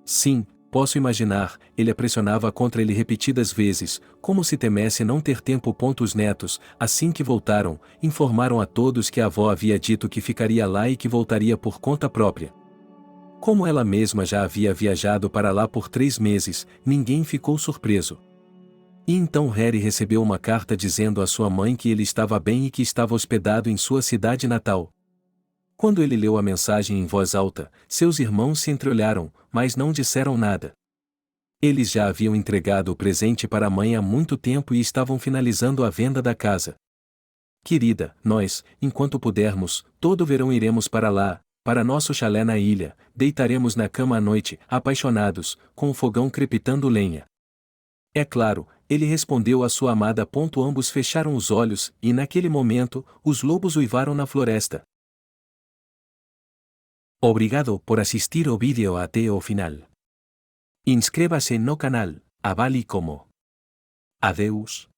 Sim, posso imaginar, ele a pressionava contra ele repetidas vezes, como se temesse não ter tempo. Os netos, assim que voltaram, informaram a todos que a avó havia dito que ficaria lá e que voltaria por conta própria. Como ela mesma já havia viajado para lá por 3 meses, ninguém ficou surpreso. E então Harry recebeu uma carta dizendo à sua mãe que ele estava bem e que estava hospedado em sua cidade natal. Quando ele leu a mensagem em voz alta, seus irmãos se entreolharam, mas não disseram nada. Eles já haviam entregado o presente para a mãe há muito tempo e estavam finalizando a venda da casa. Querida, nós, enquanto pudermos, todo o verão iremos para lá, para nosso chalé na ilha, deitaremos na cama à noite, apaixonados, com o fogão crepitando lenha. É claro, ele respondeu à sua amada. Ambos fecharam os olhos, e naquele momento, os lobos uivaram na floresta. Obrigado por assistir o vídeo até o final. Inscreva-se no canal, avale como. Adeus.